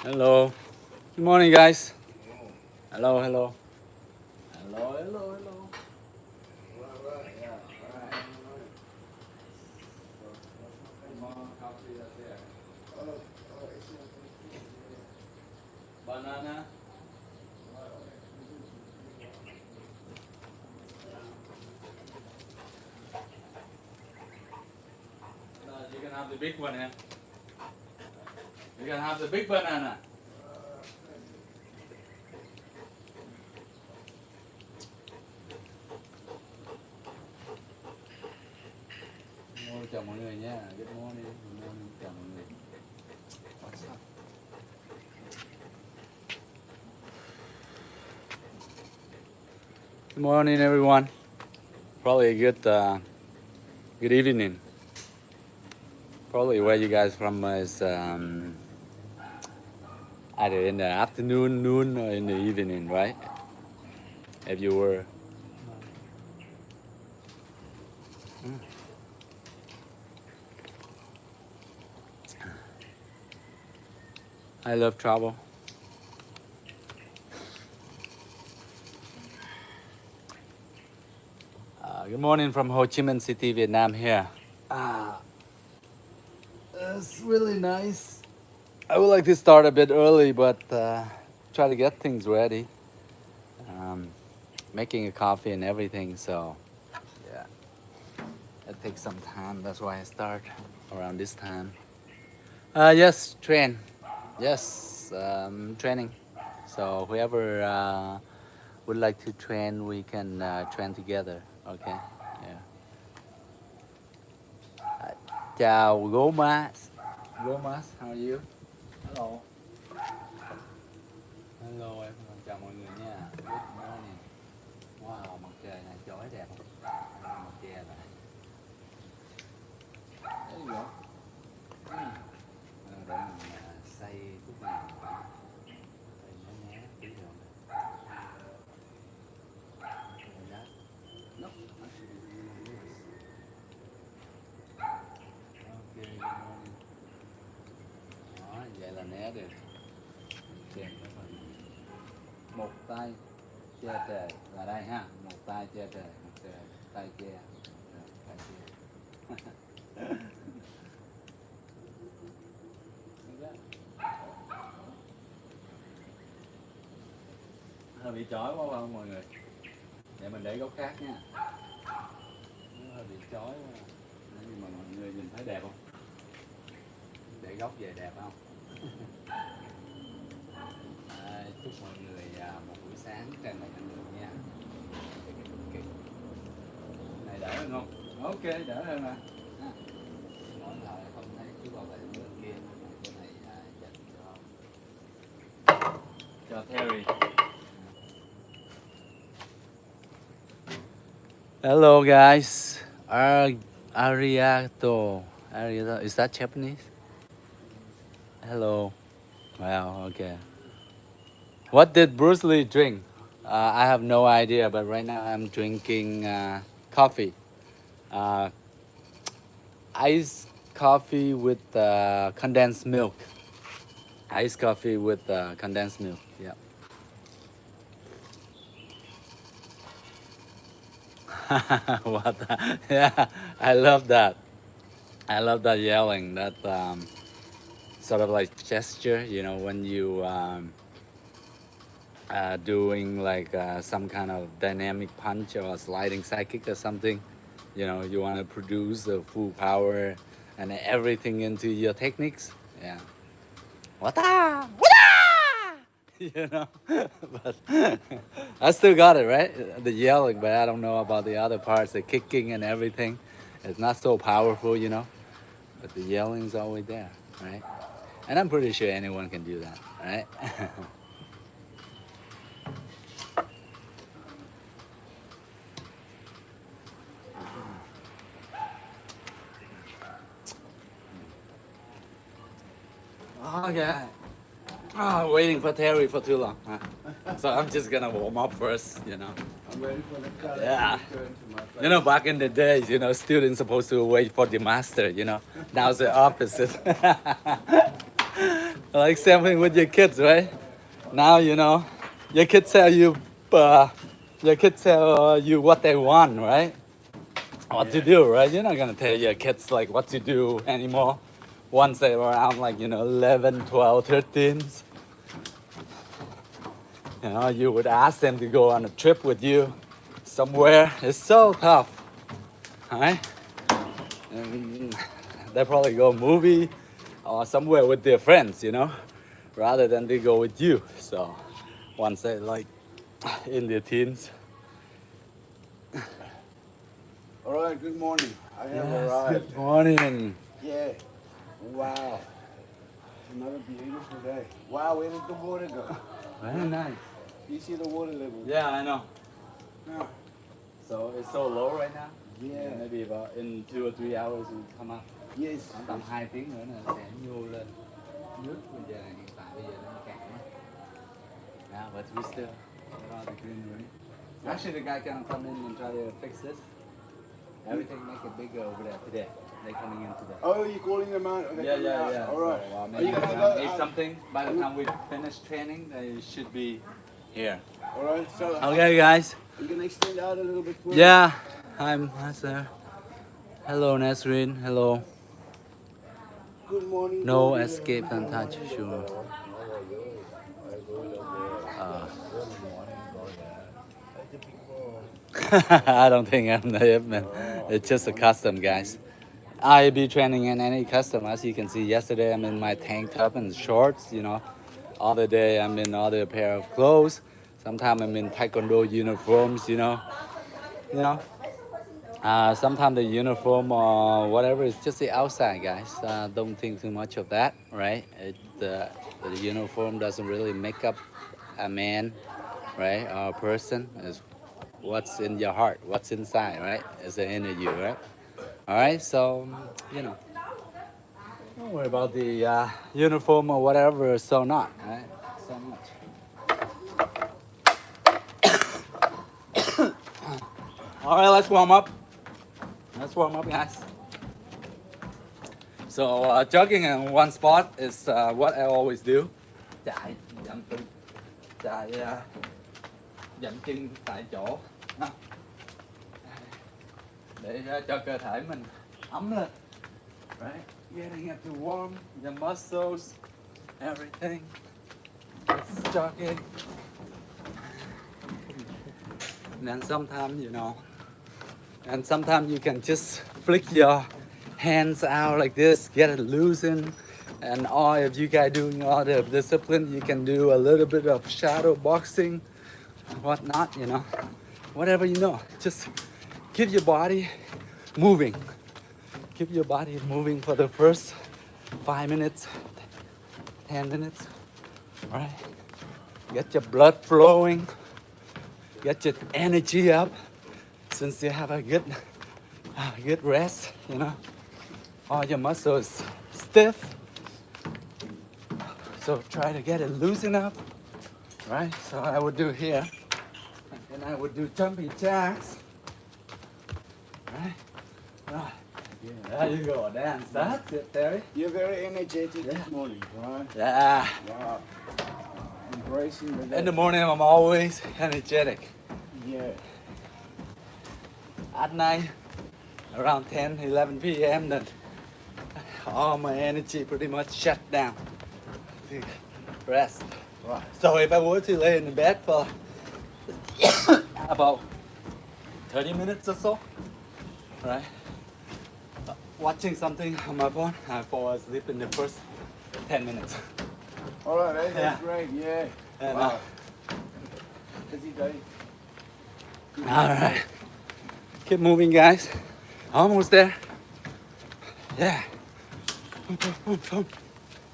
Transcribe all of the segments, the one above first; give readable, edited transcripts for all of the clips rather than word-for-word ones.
Hello. Good morning, guys. Hello, hello. Hello, hello, hello. Yeah, all right. Come on, coffee up there. Banana. No, you can have the big one here. You can have the big banana. Chào mọi người nha. Good morning. Good morning. Chào mọi người. What's up? Good morning, everyone. Probably a good evening. Probably where you guys from is either in the afternoon, noon, or in the evening, right? If you were. I love travel. Good morning from Ho Chi Minh City, Vietnam here. It's really nice. I would like to start a bit early, but try to get things ready. Making a coffee and everything, so yeah, it takes some time. That's why I start around this time. Yes, train. Yes, training. So whoever would like to train, we can train together. Okay. Yeah. Chào Gomas. Gomas, how are you? Hello. Hello em, chào mọi người nha. Good morning. Wow, mặt trời này chói đẹp không? Mặt trời này. There you go. Để mình xay chút nào. Xay nhé nhé tí rồi. Nope. Ok, good morning. Đó, vậy là né được. Chèn các bạn. Một tay che trời là đây ha, một tay che trời, một tay che, tay che. Hơi bị chói quá không mọi người? Để mình để góc khác nha. Nó hơi bị chói quá. Nhưng mà mọi người nhìn thấy đẹp không? Để góc về đẹp không? Chúc mọi người một buổi sáng tràn đầy năng lượng nha. Này đỡ hơn không? Ok, đỡ hơn mà. Mỗi lần không thấy chú bảo vệ bên kia. Cái này dành cho Terry. Hello guys. Arigato. Arigato. Is that Japanese? Hello. Wow, okay. What did Bruce Lee drink? I have no idea, but right now I'm drinking coffee. Iced coffee with condensed milk. Iced coffee with condensed milk. Yeah. What? Yeah, I love that. I love that yelling. That sort of like gesture. You know, when you doing like some kind of dynamic punch or a sliding sidekick or something. You know, you want to produce the full power and everything into your techniques. Yeah. Wata! Wata! You know, but I still got it right. The yelling, but I don't know about the other parts, the kicking and everything. It's not so powerful, you know. But the yelling's always there, right? And I'm pretty sure anyone can do that, right? Okay. Oh, waiting for Terry for too long. Huh? So I'm just gonna warm up first, you know. I'm waiting for the car Yeah. to return to my place. You know, back in the days, you know, students supposed to wait for the master, you know. Now it's the opposite. Like same thing with your kids, right? Now you know your kids tell you, what they want, right? What to do, right? You're not gonna tell your kids like what to do anymore. Once they were around like 11, 12, 13, you would ask them to go on a trip with you somewhere. It's so tough, right? And they probably go movie or somewhere with their friends, rather than they go with you. So once they like in their teens. All right, good morning. I have Yes, arrived. good morning. Yeah. Wow. Another beautiful day. Wow, where did the water go? Very nice. You see the water level? Yeah, I know. Yeah. So it's so low right now. Yeah. Maybe about in 2 or 3 hours it will come up. Yes. Khoảng tầm 2 tiếng nữa là sẽ nhô lên. Nước bây giờ hiện tại bây giờ nó cạn lắm. Yeah, but we still around the greenery. Actually, the guy can come in and try to fix this. Everything make it bigger over there today. They're coming in today. Oh, you're calling them out? Okay, Yeah. All right. So, Are maybe you gonna around go 8 out? something. By the time we finish training, they should be here. All right. So Okay, guys. I'm gonna extend out a little bit further. Yeah, I'm Nasser. Hello, Nasrin. Hello. Good morning. No good escape and touch, sure. I don't think I'm the hip man. It's just a custom, guys. I be training in any custom. As you can see, yesterday I'm in my tank top and shorts, Other day I'm in other pair of clothes. Sometimes I'm in taekwondo uniforms, Sometimes the uniform or whatever is just the outside, guys. Don't think too much of that, right? The uniform doesn't really make up a man, right? Or a person. Is what's in your heart, what's inside, right? Is the inner you, right? All right, so don't worry about the uniform or whatever. So not, right? So much. All right, let's warm up. Let's warm up, guys. So jogging in one spot is what I always do. Chạy dậm chân tại chỗ để cho cơ thể mình ấm lên. Right? Getting it to warm the muscles, everything. It's jogging. And then sometimes you can just flick your hands out like this, get it loosened. And or if you guys doing all the discipline, you can do a little bit of shadow boxing, whatnot, whatever Just keep your body moving. Keep your body moving for the first 5 minutes, 10 minutes, all right? Get your blood flowing, get your energy up, since you have a good rest, All your muscles stiff, so try to get it loosened up, right? So I would do here, and I would do jumping jacks, right? There you go, dance. That's it, Terry. You're very energetic this morning, right? Yeah. Wow. Embracing the day. In the morning, I'm always energetic. Yeah. At night, around 10, 11 p.m., then all my energy pretty much shut down to rest. Right. So if I were to lay in the bed for about 30 minutes or so, right, watching something on my phone, I fall asleep in the first 10 minutes. All right, that's Yeah. great. Yeah. And, Wow. Busy day. All right, keep moving, guys. Almost there. Yeah. Boom, boom, boom, boom.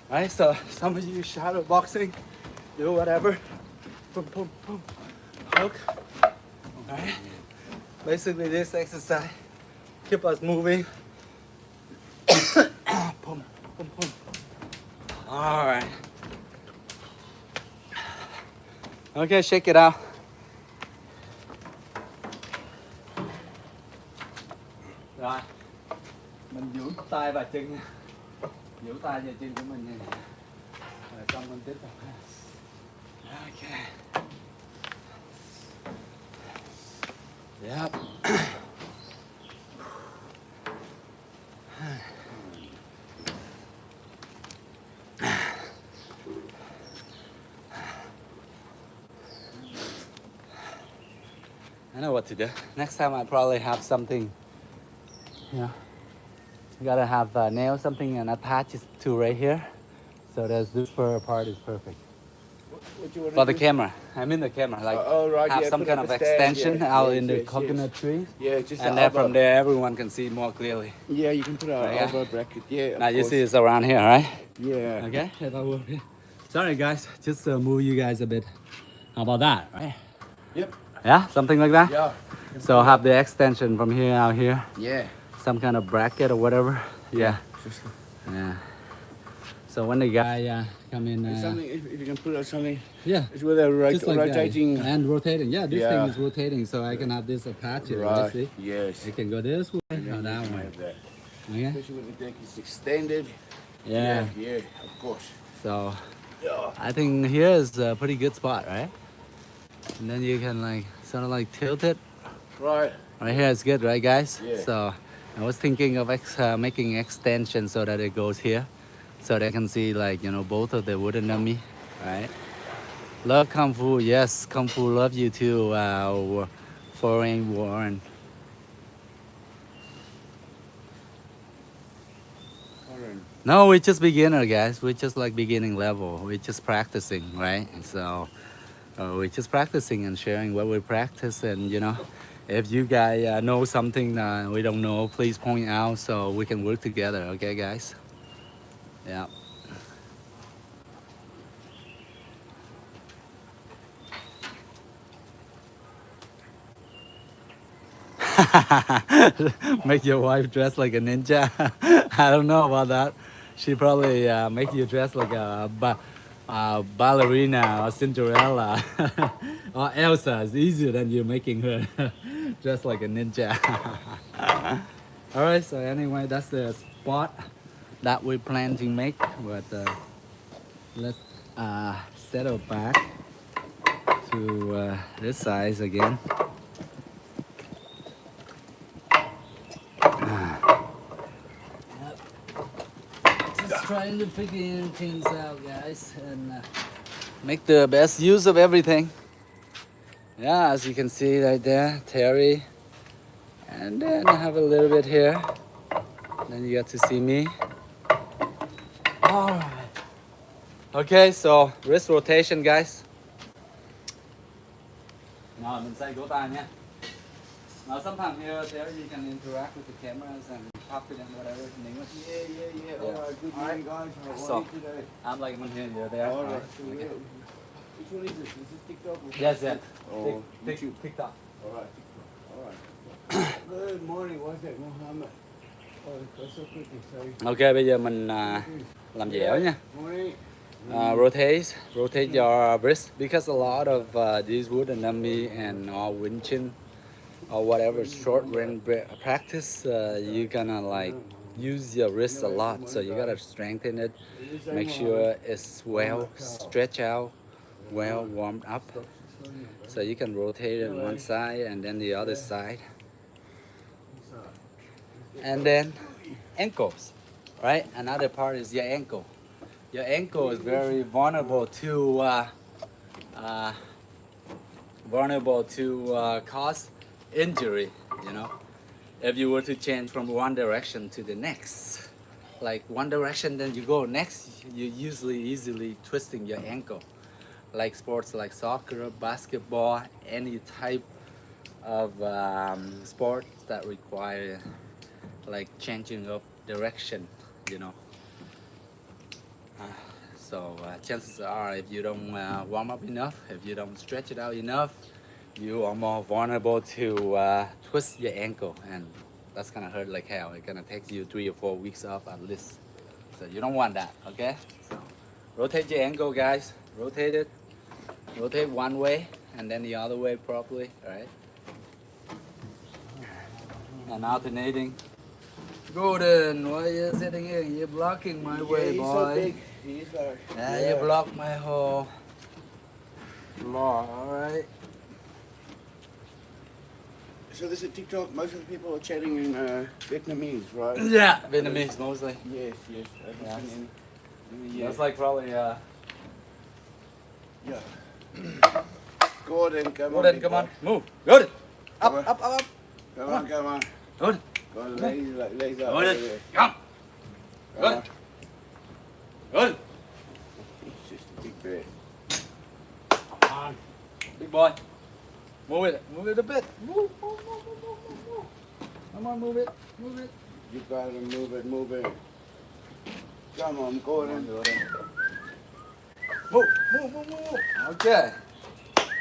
Right, so some of you shadow boxing, do whatever. Boom, boom, boom. Hook. All right. Basically, this exercise keep us moving. Boom, boom, boom. All right. Okay, shake it out. Rồi, mình duỗi tay và chân nha. Duỗi tay và chân của mình như này. someone did that. Okay. Yep. I know what to do. Next time I probably have something, you know, you gotta have nail something and attach it to right here. So there's this fur part is perfect. What you want For to the do? camera, I'm in the camera, like Right, have yeah, some put kind up of a stand, extension yeah, out yes, in the yes, coconut yes. trees. Yeah, just And the then from elbow. there, everyone can see more clearly. Yeah, you can put an Okay. elbow bracket. Yeah, Now of you course. see it's around here, right? Yeah. Okay, if I will. Sorry guys, just move you guys a bit. How about that, right? Yep. Yeah, something like that? Yeah. So I'll have the extension from here out here. Yeah. Some kind of bracket or whatever. Yeah. Just Yeah. So when the guy come in, something. If you can put out something. yeah, It's with a just like rotating. that. And rotating. Yeah, this thing Yeah. is rotating, so I can have this attached here. Right. Right? See? Yes. It can go this way And then or you that can way. have that. Okay. Especially when the deck is extended. Yeah. Yeah. Of course. So Yeah. I think here is a pretty good spot, right? And then you can like sort of like tilt it. Right. Right here is good, right, guys? Yeah. So I was thinking of making extension so that it goes here, so they can see like both of the wooden dummy, right? Love Kung Fu, yes, Kung Fu love you too. Foreign Warren. No, we're just beginner, guys. We're just like beginning level. We're just practicing, right? So we're just practicing and sharing what we practice, and if you guys know something we don't know, please point out so we can work together. Okay, guys? Yeah. Make your wife dress like a ninja. I don't know about that. She probably make you dress like a ballerina or Cinderella or Elsa. It's easier than you making her dress like a ninja. All right. So anyway, that's the spot that we plan to make. But let's settle back to this size again. Just trying to figure things out, guys, and make the best use of everything. Yeah, as you can see right there, Terry, and then I have a little bit here. Then you get to see me. All right. Okay, so wrist rotation, guys. Now, mình say cổ tay nha. Now, sometimes here, Terry, you can interact with the cameras and talk to them, whatever. Yeah. All right. Good morning, guys. How So- are you today? I'm like one here, you're there. All right. Right. So Okay. which one is this? Is this TikTok? Yes, yes. Oh, TikTok. All right. All right. Good morning. What's that, Mohammed? Oh, that's so pretty. Sorry. Ok, bây giờ mình làm dẻo nha. Morning. Rotate your wrist, because a lot of these wooden dummy and wind chin or whatever short range practice, you're gonna like use your wrist a lot, so you gotta strengthen it, make sure it's well stretched out, well warmed up, so you can rotate it one side and then the other side. And then ankles, right? Another part is your ankle. Your ankle is very vulnerable to cause injury. If you were to change from one direction to the next, like one direction, then you go next, you usually easily twisting your ankle. Like sports like soccer, basketball, any type of sport that require like changing of direction, So chances are, if you don't warm up enough, if you don't stretch it out enough, you are more vulnerable to twist your ankle, and that's gonna hurt like hell. It's gonna take you 3 or 4 weeks off at least. So you don't want that, okay? So rotate your ankle, guys. Rotate it. Rotate one way and then the other way properly, right? And alternating. Gordon, why are you sitting here? You're blocking my way, he's boy. so big. He's like. Yeah, you blocked my whole floor, alright? So this is TikTok. Most of the people are chatting in Vietnamese, right? Yeah, Vietnamese mostly. Yes, yes. Yes. Yeah. That's like probably, Yeah. Gordon, come on. Gordon, big come boy. on, move. Gordon! Come Up, on. up, up, up. Come on, come on. Gordon, Go on, lazy up over Gordon, there. come. Come on. Gordon, Gordon. He's just a big bird. Come on, big boy. Move it a bit. Move. Come on, move it. You gotta move it. Come on, Gordon. Move. Okay.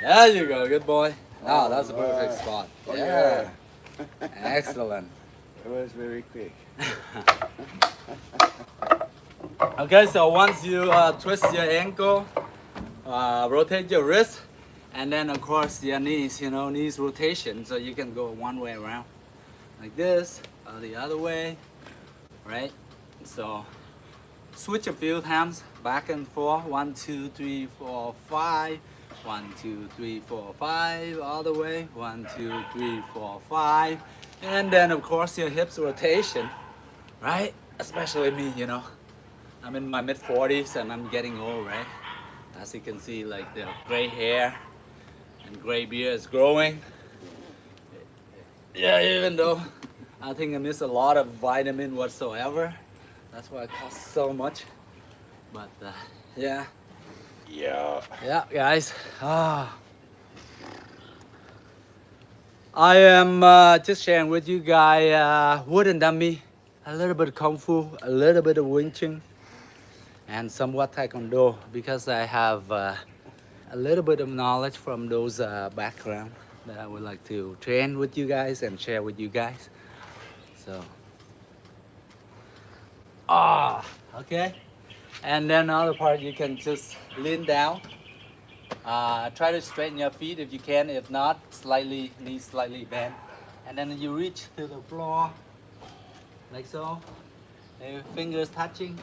There you go, good boy. Now that's a perfect Alright. spot. Oh, Yeah. Excellent. It was very quick. Okay, so once you twist your ankle, rotate your wrist, and then of course your knees, knees rotation, so you can go one way around, like this, or the other way, right? So switch a few times, back and forth, 1, 2, 3, 4, 5, 1, 2, 3, 4, 5, all the way, 1, 2, 3, 4, 5, and then of course your hips rotation, right? Especially me, I'm in my mid-40s and I'm getting old, right? As you can see, like the gray hair and gray beard is growing. Yeah, even though I think I miss a lot of vitamin whatsoever. That's why it costs so much. But yeah, guys. I am just sharing with you guys wooden dummy, a little bit of kung fu, a little bit of Wing Chun, and somewhat Taekwondo, because I have a little bit of knowledge from those background that I would like to train with you guys and share with you guys. So, okay. And then other part, you can just lean down. Try to straighten your feet if you can. If not, knees slightly bent. And then you reach to the floor, like so. Your fingers touching.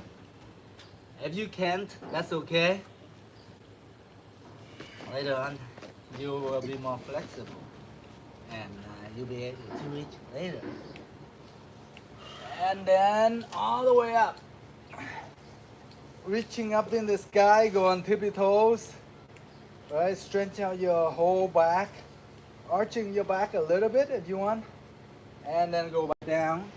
If you can't, that's okay. Later on, you will be more flexible. And you'll be able to reach later. And then all the way up. Reaching up in the sky, go on tippy toes. Right, stretch out your whole back. Arching your back a little bit if you want. And then go back down.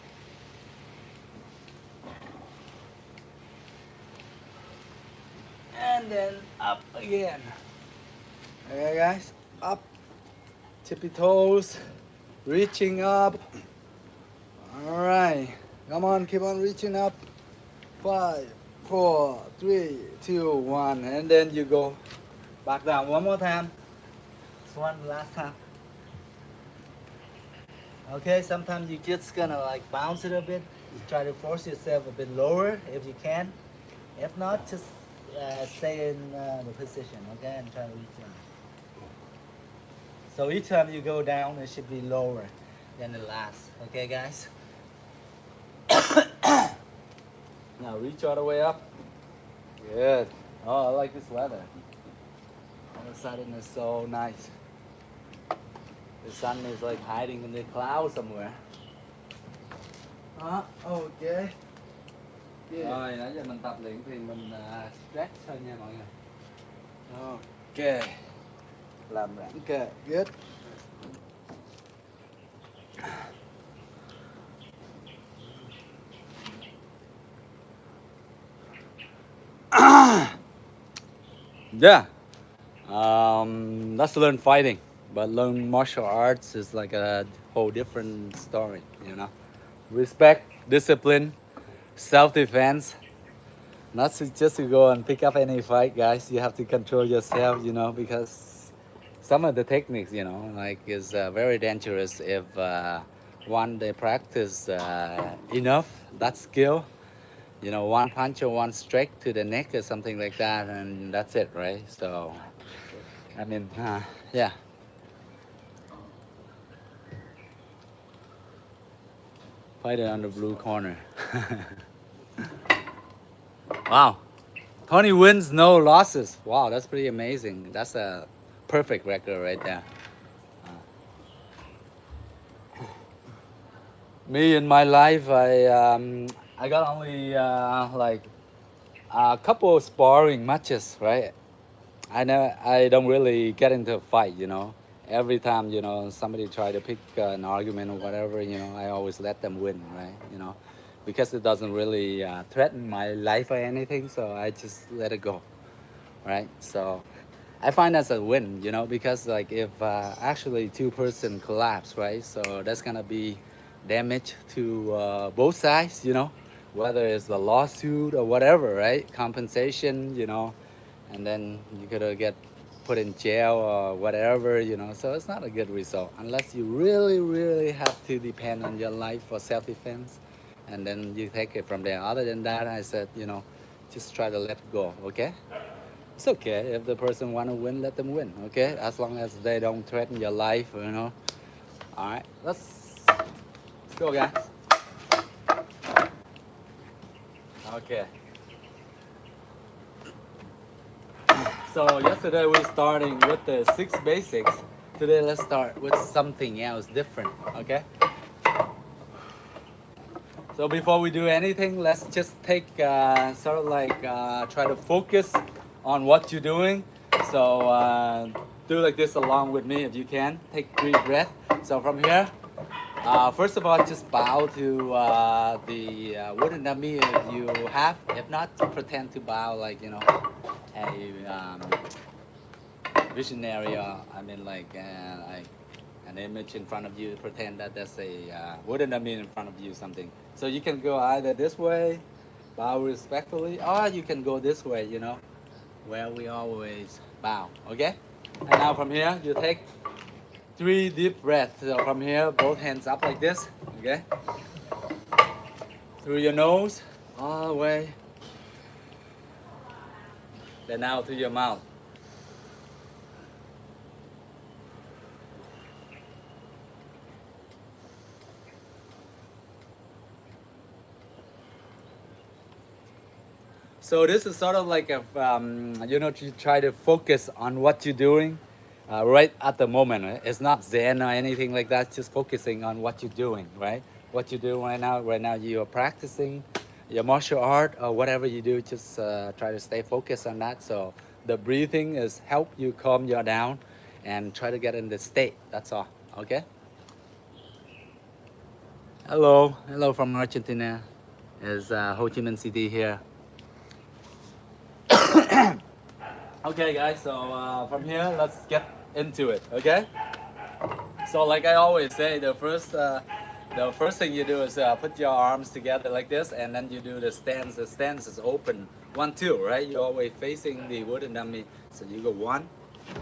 And then up again. Okay guys, up. Tippy toes. Reaching up. Alright. Come on, keep on reaching up. 5, 4, 3, 2, 1. And then you go back down one more time. This one last time. Okay, sometimes you just gonna like bounce it a bit. You try to force yourself a bit lower if you can. If not, just stay in the position, okay, and try to reach down. So each time you go down, it should be lower than the last. Okay, guys? Now reach all the way up. Good. Oh, I like this weather. All of a sudden it's so nice. The sun is like hiding in the clouds somewhere. Okay. Rồi, nãy giờ mình tập luyện thì mình stretch thôi nha mọi người. Ok. Làm giãn cơ. Good. Yeah. Let's learn fighting. But learn martial arts is like a whole different story, Respect, discipline, self-defense. Not just to go and pick up any fight, guys. You have to control yourself, because some of the techniques, is very dangerous if one they practice enough that skill. One punch or one strike to the neck or something like that, and that's it, right? So, I mean, yeah. Fighter on the blue corner. Wow. 20 wins, no losses. Wow, that's pretty amazing. That's a perfect record right there. Me in my life, I got only like a couple of sparring matches, right? I don't really get into a fight, you know. Every time, you know, somebody try to pick an argument or whatever, you know, I always let them win, right? You know, because it doesn't really threaten my life or anything, so I just let it go, right? So I find that's a win, you know, because like if actually two-person collapse, right? So that's gonna be damage to both sides, you know, whether it's the lawsuit or whatever, right? Compensation, you know, and then you could get put in jail or whatever, you know. So it's not a good result unless you really, really have to depend on your life for self-defense, and then you take it from there. Other than that, I said, you know, just try to let go, okay? It's okay if the person want to win, let them win, okay? As long as they don't threaten your life, you know. All right, let's go, guys. Okay. So yesterday we starting with the 6 basics. Today let's start with something else different, okay? So before we do anything, let's just take sort of like try to focus on what you're doing. So do like this along with me if you can. Take 3 breaths. So from here, first of all, just bow to the wooden dummy if you have. If not, pretend to bow like, you know, a visionary, I mean like an image in front of you. Pretend that there's a wooden dummy in front of you, something. So you can go either this way, bow respectfully, or you can go this way, you know, where we always bow, okay? And now from here, you take 3 deep breaths. So from here, both hands up like this, okay? Through your nose, all the way. Then out through your mouth. So this is sort of like a, you know, you try to focus on what you're doing right at the moment. Right? It's not Zen or anything like that. Just focusing on what you're doing, right? What you do right now. Right now you are practicing your martial art or whatever you do. Just try to stay focused on that. So the breathing is help you calm you down and try to get in the state. That's all. Okay. Hello, hello from Argentina. Is Ho Chi Minh City here. Okay, guys, so from here, let's get into it, okay? So like I always say, the first thing you do is put your arms together like this, and then you do the stance. The stance is open, 1, 2, right? You're always facing the wooden dummy. So you go 1,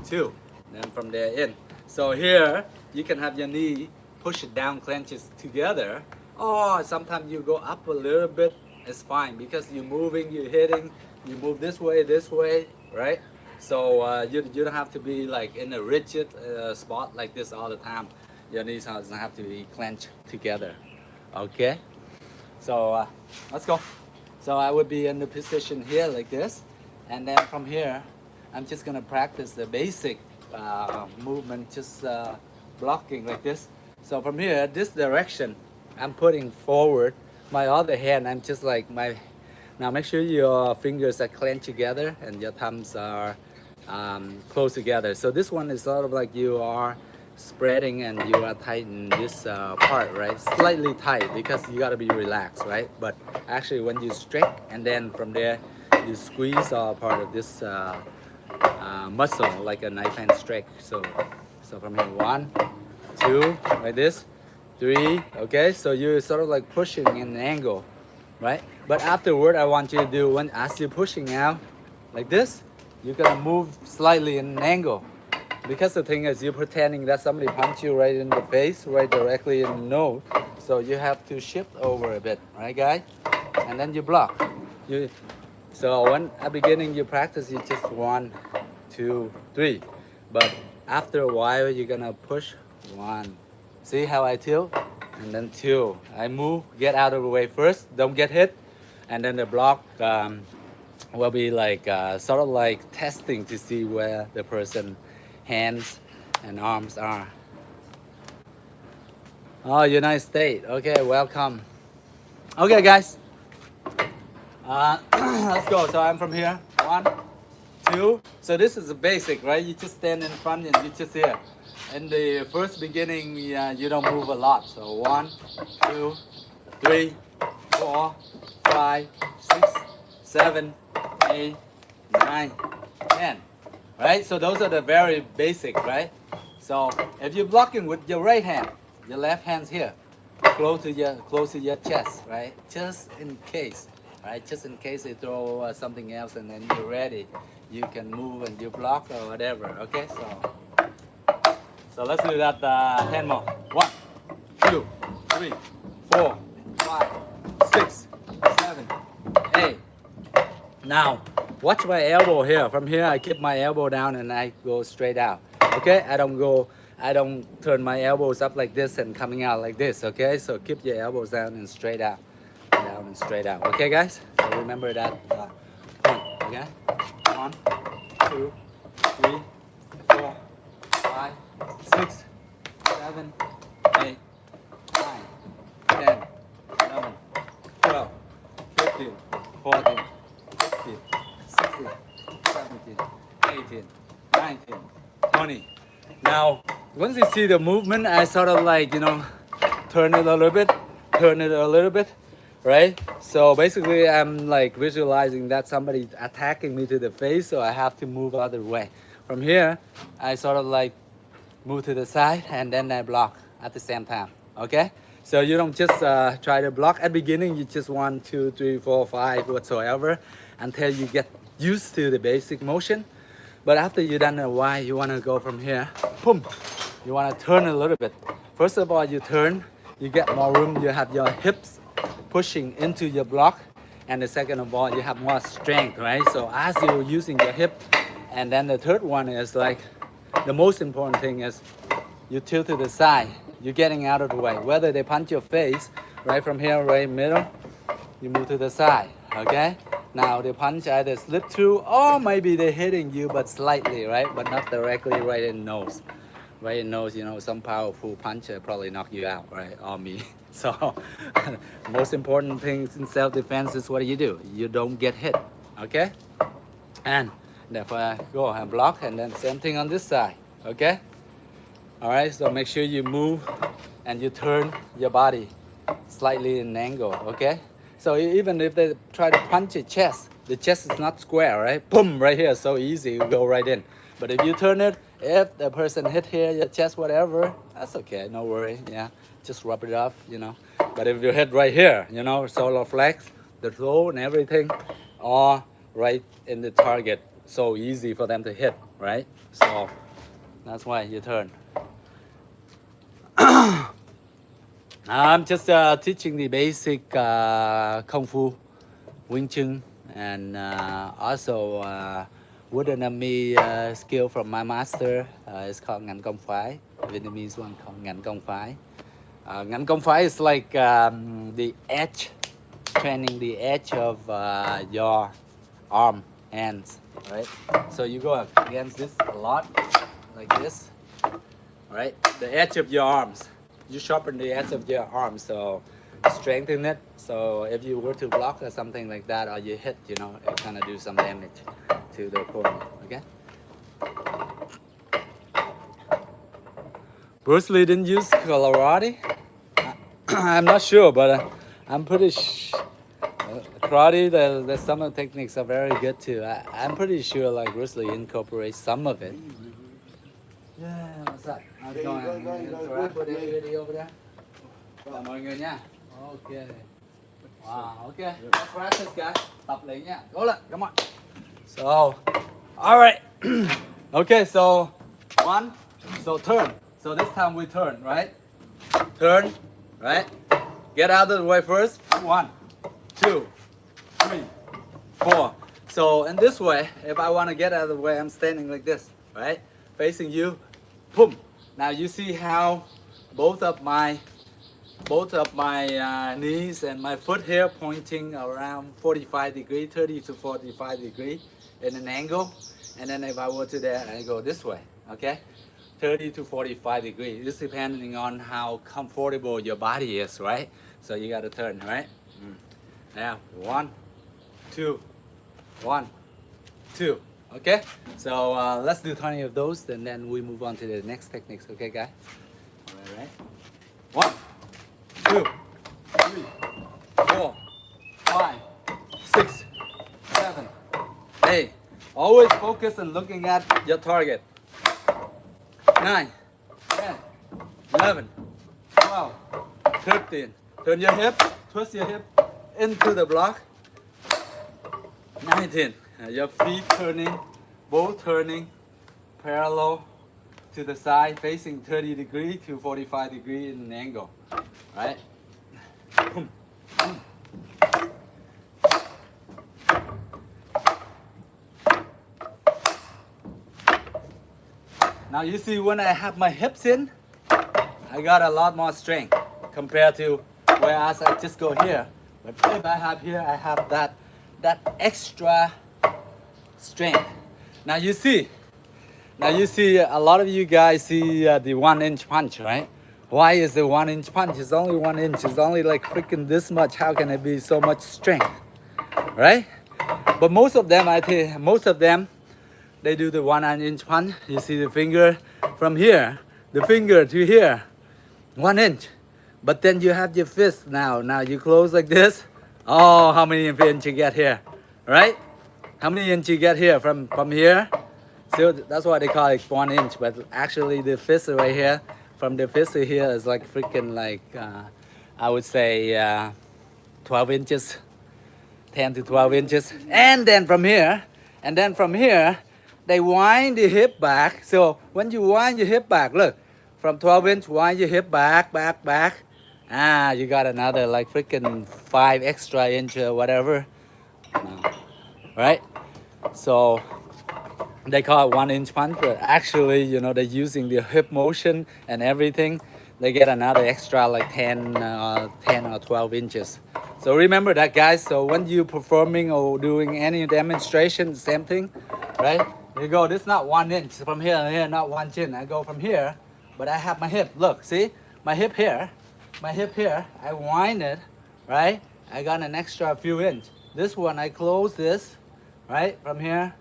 2, then from there in. So here, you can have your knee, push it down, clenches together. Or sometimes you go up a little bit, it's fine, because you're moving, you're hitting, you move this way, right? So you don't have to be like in a rigid spot like this all the time. Your knees doesn't have to be clenched together. Okay, so let's go. So I would be in the position here like this, and then from here, I'm just gonna practice the basic movement, just blocking like this. So from here, this direction, I'm putting forward. My other hand, I'm just like my. Now make sure your fingers are clenched together and your thumbs are close together. So this one is sort of like you are spreading and you are tightening this part, right? Slightly tight because you got to be relaxed, right? But actually when you stretch and then from there you squeeze all part of this muscle like a knife hand stretch. So from here, 1, 2, like this, 3, okay? So you're sort of like pushing in an angle, right? But afterward, I want you to do, when as you're pushing out like this, you're gonna move slightly in an angle. Because the thing is, you're pretending that somebody punched you right in the face, right directly in the nose. So you have to shift over a bit, right, guys? And then you block. So when at beginning you practice, you just 1, 2, 3. But after a while, you're gonna push 1. See how I tilt? and then 2. I move, get out of the way first, don't get hit, and then the block will be like sort of like testing to see where the person hands and arms are. Oh, United States. Okay, welcome. Okay, guys. Let's go. So I'm from here. 1, 2. So this is the basic, right? You just stand in front and you just here. In the first beginning, you don't move a lot. So 1, 2, 3, 4, 5, 6, 7, 8, 9, 10. Right? So those are the very basic, right? So if you're blocking with your right hand, your left hand's here, close to your chest, right? Just in case, right? Just in case they throw something else and then you're ready, you can move and you block or whatever. Okay, so let's do that 10 more. 1, 2, 3, 4, 5, 6, 7, 8. Now, watch my elbow here. From here, I keep my elbow down and I go straight out. Okay, I don't turn my elbows up like this and coming out like this. Okay, so keep your elbows down and straight out, down and straight out. Okay, guys. So remember that point. Okay, 1, 2, 3, 4, 5, 6, 7, 8, 9, 10, 11, 12, 15, 14, 15, 16, 17, 18, 19, 20. Now, once you see the movement, I sort of like, turn it a little bit, right? So basically, I'm like visualizing that somebody attacking me to the face, so I have to move out of the way. From here, I sort of like move to the side and then I block at the same time, okay? So you don't just try to block at beginning, you just 1, 2, 3, 4, 5, whatsoever, until you get used to the basic motion. But after you've done a while, you want to go from here, boom, you want to turn a little bit. First of all, you turn, you get more room, you have your hips pushing into your block, and the second of all, you have more strength, right? So as you're using your hip, and then the third one is like, the most important thing is you tilt to the side, you're getting out of the way. Whether they punch your face, right from here, right middle, you move to the side, okay? Now the punch either slip through or maybe they're hitting you but slightly, right? But not directly right in the nose. Right in the nose, some powerful puncher probably knock you out, right? Or me. So most important things in self-defense is what do? You don't get hit, okay? And therefore I go and block and then same thing on this side, okay? All right, so make sure you move and you turn your body slightly in an angle, okay? So even if they try to punch your chest, the chest is not square, right? Boom, right here, so easy, you go right in. But if you turn it, if the person hit here, your chest, whatever, that's okay, no worry, yeah. Just rub it off, But if you hit right here, solar flex, the throw and everything, or right in the target, so easy for them to hit, right? So that's why you turn. I'm just teaching the basic Kung Fu, Wing Chun, and also wooden dummy skill from my master. It's called Ngành Công Phái, Vietnamese one called Ngành Công Phái. Ngành Công Phái is like the edge, training the edge of your arm, hands, right? So you go against this a lot, like this, right? The edge of your arms. You sharpen the edge of your arm, so strengthen it. So if you were to block or something like that, or you hit, it kind of do some damage to the opponent. Okay. Bruce Lee didn't use karate. I'm not sure, but I'm pretty karate. The some of the techniques are very good too. I'm pretty sure like Bruce Lee incorporates some of it. Yeah, what's up? How's it going? Interact with everybody over there. Chào mọi người nha. Okay. Wow, okay. Let's practice, guys. Tập luyện nha. Go lên, come on. So, all right. Okay, so turn. So this time we turn, right? Turn, right? Get out of the way first. 1, 2, 3, 4. So in this way, if I want to get out of the way, I'm standing like this, right? Facing you. Boom. Now you see how both of my both of my knees and my foot here pointing around 45 degree, 30 to 45 degree in an angle. And then if I were to there, I go this way, okay? 30 to 45 degrees. It's depending on how comfortable your body is, right? So you got to turn, right? Yeah, 1, 2, 1, 2. Okay, so let's do 20 of those, and then we move on to the next techniques. Okay, guys? All right. 1, 2, 3, 4, 5, 6, 7, 8. Always focus on looking at your target. 9, 10, 11, 12, 13. Turn your hip, twist your hip into the block. 19. Your feet turning, both turning parallel to the side, facing 30 degree to 45 degree in an angle. Right? Now you see when I have my hips in, I got a lot more strength compared to whereas I just go here. But if I have here, I have that extra strength. Now you see a lot of you guys see the 1-inch punch, right? Why is the 1-inch punch? It's only 1 inch. It's only like freaking this much. How can it be so much strength, right? But most of them, I think, they do the 1-inch punch. You see the finger from here, the finger to here, 1 inch. But then you have your fist now. Now you close like this. Oh, how many inch you get here, right? How many inch you get here from here? So that's why they call it 1 inch. But actually the fist right here, from the fist to here is like freaking like, I would say 12 inches, 10 to 12 inches. And then from here, they wind the hip back. So when you wind your hip back, look, from 12 inch, wind your hip back. You got another like freaking 5 extra inch or whatever, right? So they call it 1-inch punch, but actually, you know, they're using the hip motion and everything. They get another extra like 10 or 12 inches. So remember that, guys. So when you performing or doing any demonstration, same thing, right? You go, this is not 1 inch from here and here, not 1 chin. I go from here, but I have my hip. Look, see, my hip here, I wind it, right? I got an extra few inch. This one, I close this, right? From here,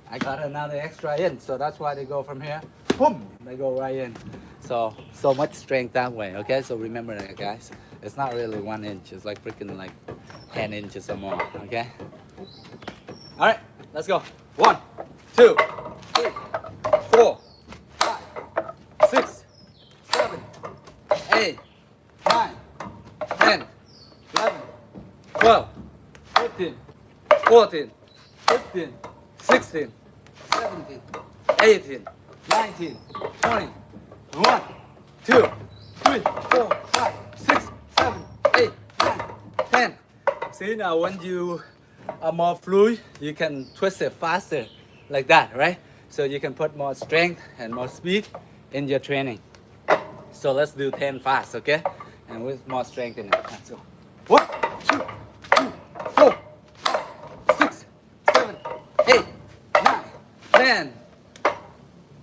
I got another extra inch. So that's why they go from here, boom, they go right in. So much strength that way, okay? So remember that, guys. It's not really 1 inch. It's like freaking like 10 inches or more, okay? All right, let's go. 1, 2, 3, 4, 5, 6, 7, 8, 9, 10, 11, 12, 13, 14, 15, 16, 17, 18, 19, 20, 1, 2, 3, 4, 5, 6, 7, 8, 9, 10. See, now when you are more fluid, you can twist it faster like that, right? So you can put more strength and more speed in your training. So let's do 10 fast, okay? And with more strength in it. Let's go. 1, 2, 3, 4, 5, 6, 7, 8, 9, 10.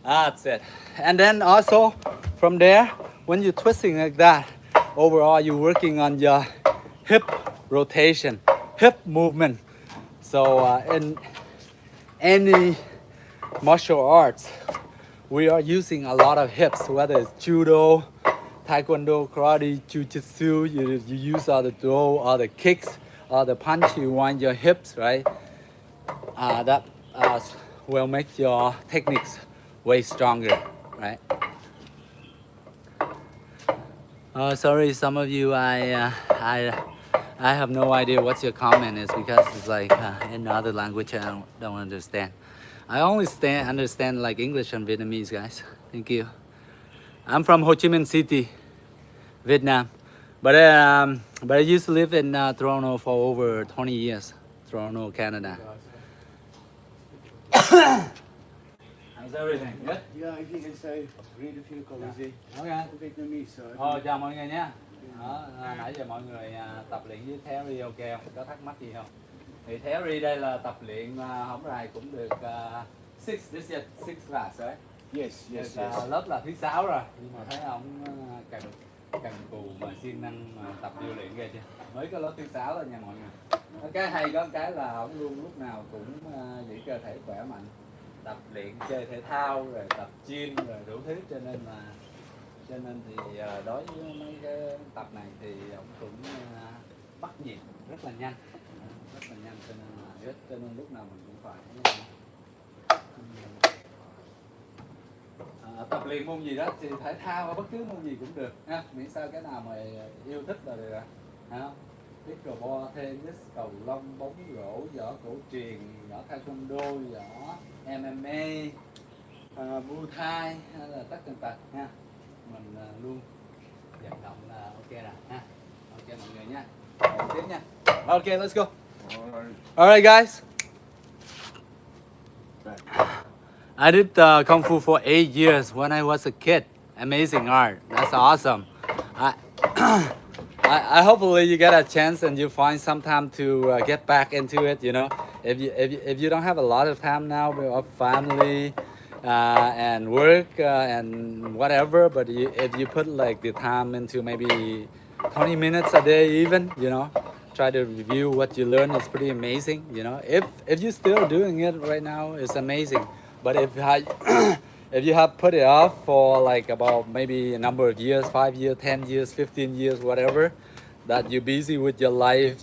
That's it. And then also from there, when you're twisting like that, overall you're working on your hip rotation, hip movement. So in any martial arts, we are using a lot of hips, whether it's judo, taekwondo, karate, jiu-jitsu, you use all the throw, all the kicks, all the punch, you wind your hips, right? That will make your techniques way stronger, right? Sorry, some of you, I have no idea what your comment is because it's like in other language I don't understand. I only understand like English and Vietnamese, guys. Thank you. I'm from Ho Chi Minh City, Vietnam, but I used to live in Toronto for over 20 years. Toronto, Canada. How's everything? Good? Yeah, if you can say, read a few comments. Okay. Vietnamese, so. Chào mọi người nhé. Đó, nãy giờ mọi người tập luyện với Terry ok không? Có thắc mắc gì không? Thì Terry đây là tập luyện hổng rày cũng được 6 this year 6 class right? Yes, yes, Được, yes. lớp là thứ 6 rồi nhưng mà thấy ông cần cù mà siêng năng mà tập điêu luyện ghê chưa? Mới có lớp thứ 6 thôi nha mọi người. Cái hay có cái là ông luôn lúc nào cũng giữ cơ thể khỏe mạnh, tập luyện chơi thể thao rồi tập gym rồi đủ thứ cho nên thì đối với mấy cái tập này thì ông cũng bắt nhịp rất là nhanh, rất là nhanh cho nên lúc nào mình cũng phải tập luyện môn gì đó thì thể thao hay bất cứ môn gì cũng được ha, miễn sao cái nào mà yêu thích là được không? Pickleball, tennis, cầu lông, bóng rổ, võ cổ truyền, võ taekwondo, võ MMA, Muay Thai hay là tất tần tật nha, mình luôn vận động là ok rồi ha. Ok mọi người nha, tiếp nha. Ok, let's go. Alright guys. I did Kung Fu for 8 years when I was a kid. Amazing art. That's awesome. I, I hopefully you get a chance and you find some time to get back into it. You know, if you don't have a lot of time now with family and work and whatever, but if you put like the time into maybe 20 minutes a day, even try to review what you learn. It's pretty amazing. If you're still doing it right now, it's amazing. But if you have put it off for like about maybe a number of years, 5 years, 10 years, 15 years, whatever, that you're busy with your life,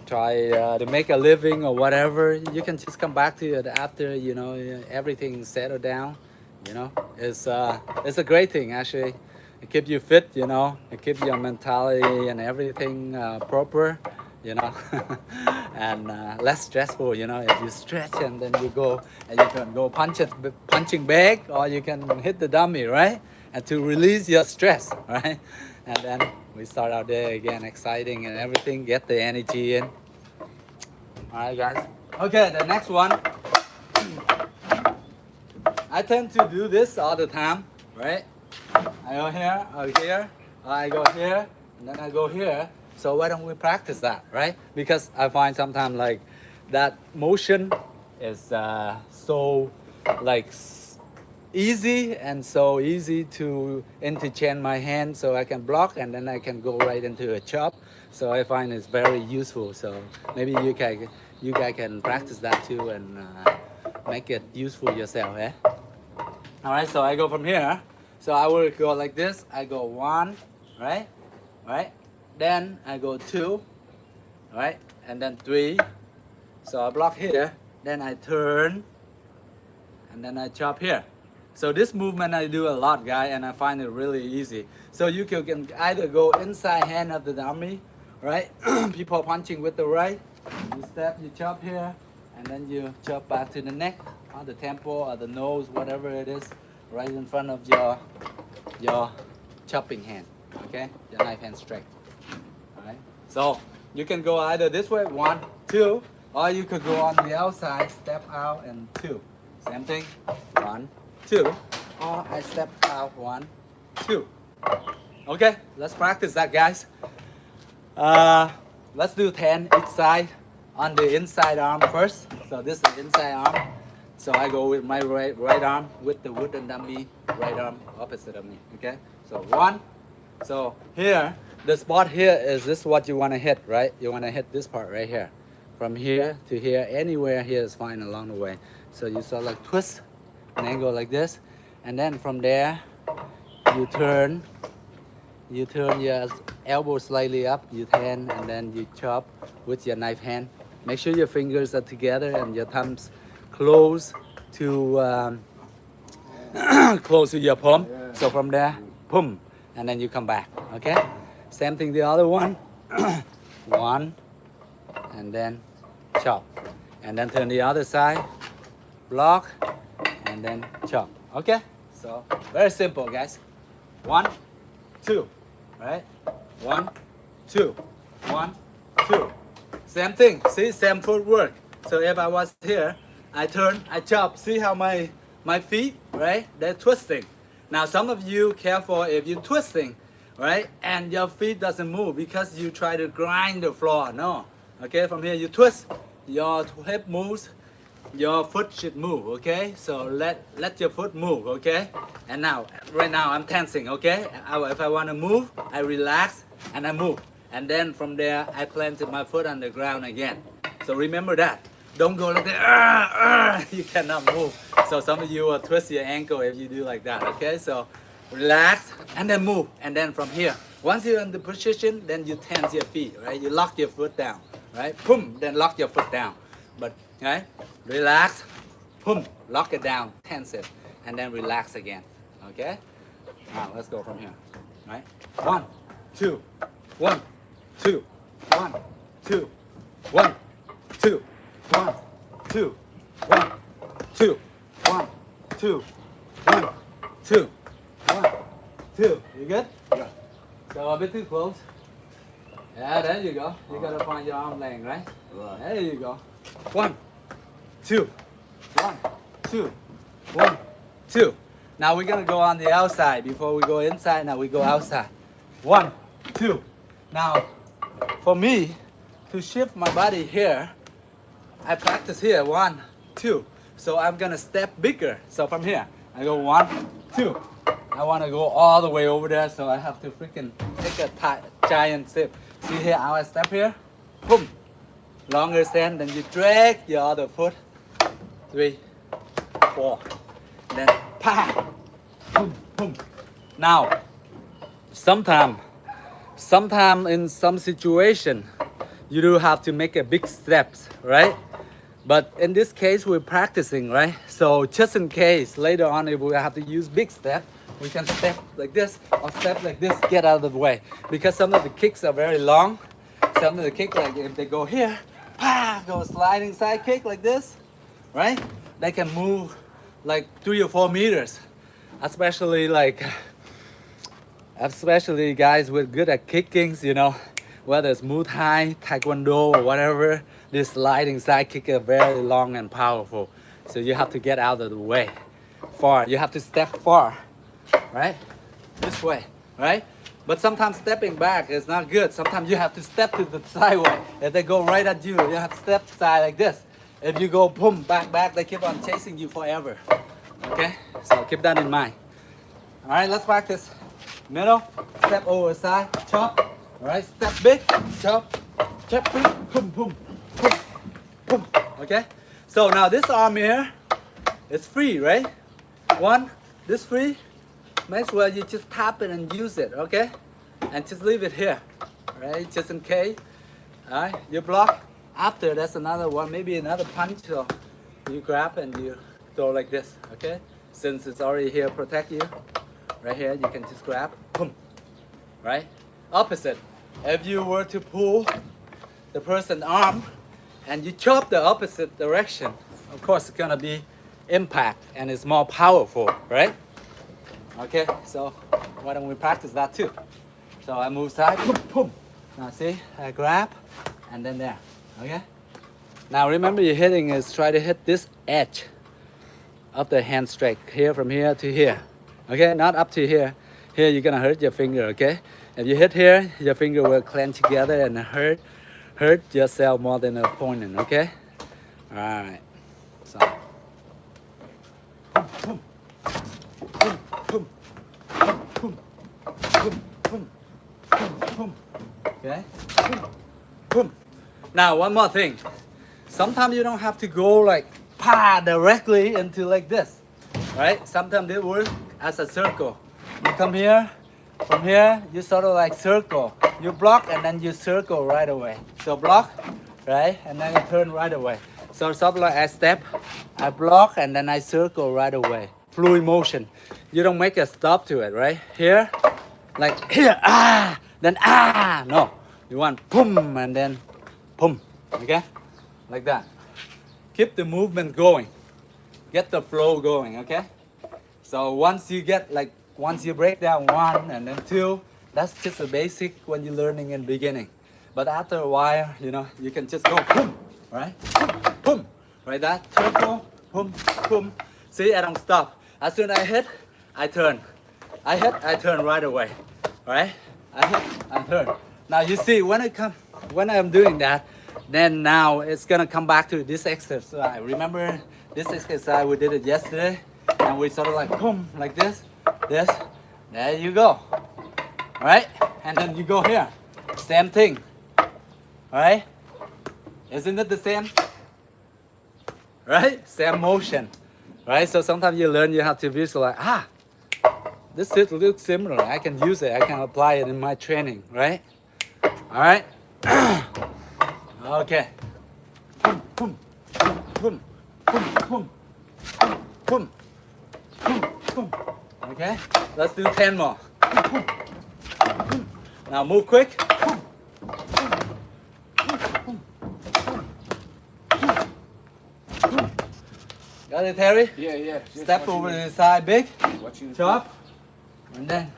try to make a living or whatever, you can just come back to it after, everything settled down. It's a great thing actually. It keeps you fit, it keeps your mentality and everything proper, and less stressful, if you stretch and then you go and you can go punching bag or you can hit the dummy, right? And to release your stress, right? And then we start our day again, exciting and everything, get the energy in. All right, guys. Okay, the next one. I tend to do this all the time, right? I go here, I go here, and then I go here. So why don't we practice that, right? Because I find sometimes like that motion is so like easy and so easy to interchange my hand so I can block and then I can go right into a chop. So I find it's very useful. So maybe you guys can practice that too and make it useful yourself, eh? All right, so I go from here. So I will go like this. I go 1, right? Right? Then I go 2, right? And then 3. So I block here. Then I turn. And then I chop here. So this movement I do a lot, guys, and I find it really easy. So you can either go inside hand of the dummy, right? People punching with the right. You step, you chop here, and then you chop back to the neck, or the temple, or the nose, whatever it is, right in front of your chopping hand. Okay, your knife hand straight. All right. So you can go either this way, 1, 2, or you could go on the outside, step out, and 2. Same thing, 1, 2, or I step out 1, 2. Okay, let's practice that, guys. Let's do 10 each side on the inside arm first. So this is the inside arm. So I go with my right arm with the wooden dummy, right arm opposite of me. Okay, so 1. So here, the spot here is this what you want to hit, right? You want to hit this part right here. From here to here, anywhere here is fine along the way. So you sort of like twist an angle like this, and then from there you turn your elbow slightly up, you turn, and then you chop with your knife hand. Make sure your fingers are together and your thumbs close to close to your palm. So from there, boom, and then you come back. Okay, same thing the other one. 1, and then chop, and then turn the other side, block, and then chop. Okay, so very simple, guys. 1, 2, right? 1, 2, 1, 2. Same thing. See, same footwork. So if I was here, I turn, I chop. See how my feet, right? They're twisting. Now some of you careful if you're twisting, right? And your feet doesn't move because you try to grind the floor. No, okay. From here you twist, your hip moves, your foot should move. Okay, so let your foot move. Okay, and now right now I'm tensing. Okay, if I want to move, I relax and I move, and then from there I planted my foot on the ground again. So remember that. Don't go like that. You cannot move. So some of you will twist your ankle if you do like that. Okay, so relax and then move, and then from here, once you're in the position, then you tense your feet, right? You lock your foot down, right? Boom, then lock your foot down. But right, relax, boom, lock it down, tense it, and then relax again. Okay. Now let's go from here. Right. 1, 2, 1, 2, 1, 2, 1, 2, 1, 2, 1, 2, 1, 2, 1, 2, 1, 2. You good? Yeah. So a bit too close. Yeah, there you go. You gotta find your arm length, right? Right. There you go. 1, 2, 1, 2, 1, 2. Now we're gonna go on the outside before we go inside. Now we go outside. 1, 2. Now, for me to shift my body here, I practice here. 1, 2. So I'm gonna step bigger. So from here, I go 1, 2. I want to go all the way over there, so I have to freaking take a giant step. See here, how I step here? Boom. Longer stand, then you drag your other foot. 3, 4. Then pa. Boom, boom. Now, sometime in some situation, you do have to make a big steps, right? But in this case, we're practicing, right? So just in case later on, if we have to use big step, we can step like this or step like this, get out of the way. Because some of the kicks are very long. Some of the kicks, like if they go here, go sliding side kick like this, right? They can move like 3 or 4 meters. Especially guys with good at kickings, you know, whether it's Muay Thai, Taekwondo or whatever, this sliding side kick are very long and powerful. So you have to get out of the way. Far, you have to step far. Right? This way, right? But sometimes stepping back is not good. Sometimes you have to step to the sideway. If they go right at you, you have to step side like this. If you go boom, back, they keep on chasing you forever. Okay? So keep that in mind. All right, let's practice. Middle, step over side, chop. All right, step big, chop, step big, boom, boom, boom, boom. Okay? So now this arm here, it's free, right? One, this free. Make sure you just tap it and use it, okay? And just leave it here, right? Just in case. All right, you block. After that's another one, maybe another punch. So you grab and you throw like this, okay? Since it's already here, protect you. Right here, you can just grab, boom, right? Opposite. If you were to pull the person's arm and you chop the opposite direction, of course it's gonna be impact and it's more powerful, right? Okay, so why don't we practice that too? So I move side, boom, boom. Now see, I grab, and then there, okay? Now remember your hitting is try to hit this edge of the hand strike, here from here to here. Okay, not up to here. Here you're gonna hurt your finger, okay? If you hit here, your finger will clench together and hurt yourself more than the opponent, okay? All right, so. Boom, boom. Boom, boom, boom, boom, boom, boom. Okay? Boom, boom. Now, one more thing. Sometimes you don't have to go like directly into like this, right? Sometimes it works as a circle. You come here, from here, you sort of like circle. You block and then you circle right away. So block, right? And then you turn right away. So sort of like I step, I block, and then I circle right away. Fluid motion. You don't make a stop to it, right? Here, like here, then no. You want boom and then boom, okay? Like that. Keep the movement going. Get the flow going, okay? So once you break down 1 and then 2, that's just the basic when you're learning in beginning. But after a while, you know, you can just go boom, right? Boom, boom, right? That turbo, boom, boom. See, I don't stop. As soon as I hit, I turn. I hit, I turn right away, right? I hit and turn. Now you see when I'm doing that, then now it's gonna come back to this exercise. Remember this exercise we did it yesterday, and we sort of like boom like this. There you go. All right, and then you go here, same thing. All right, isn't it the same? Right, same motion. Right, so sometimes you learn you have to visualize. This looks similar. I can use it. I can apply it in my training. Right. All right. Okay. Boom, boom, boom, boom, boom, boom, boom, boom. Okay. Let's do 10 more. Now move quick. Got it, Terry? Yeah. Step over to the side, big. Watching the Chop. And then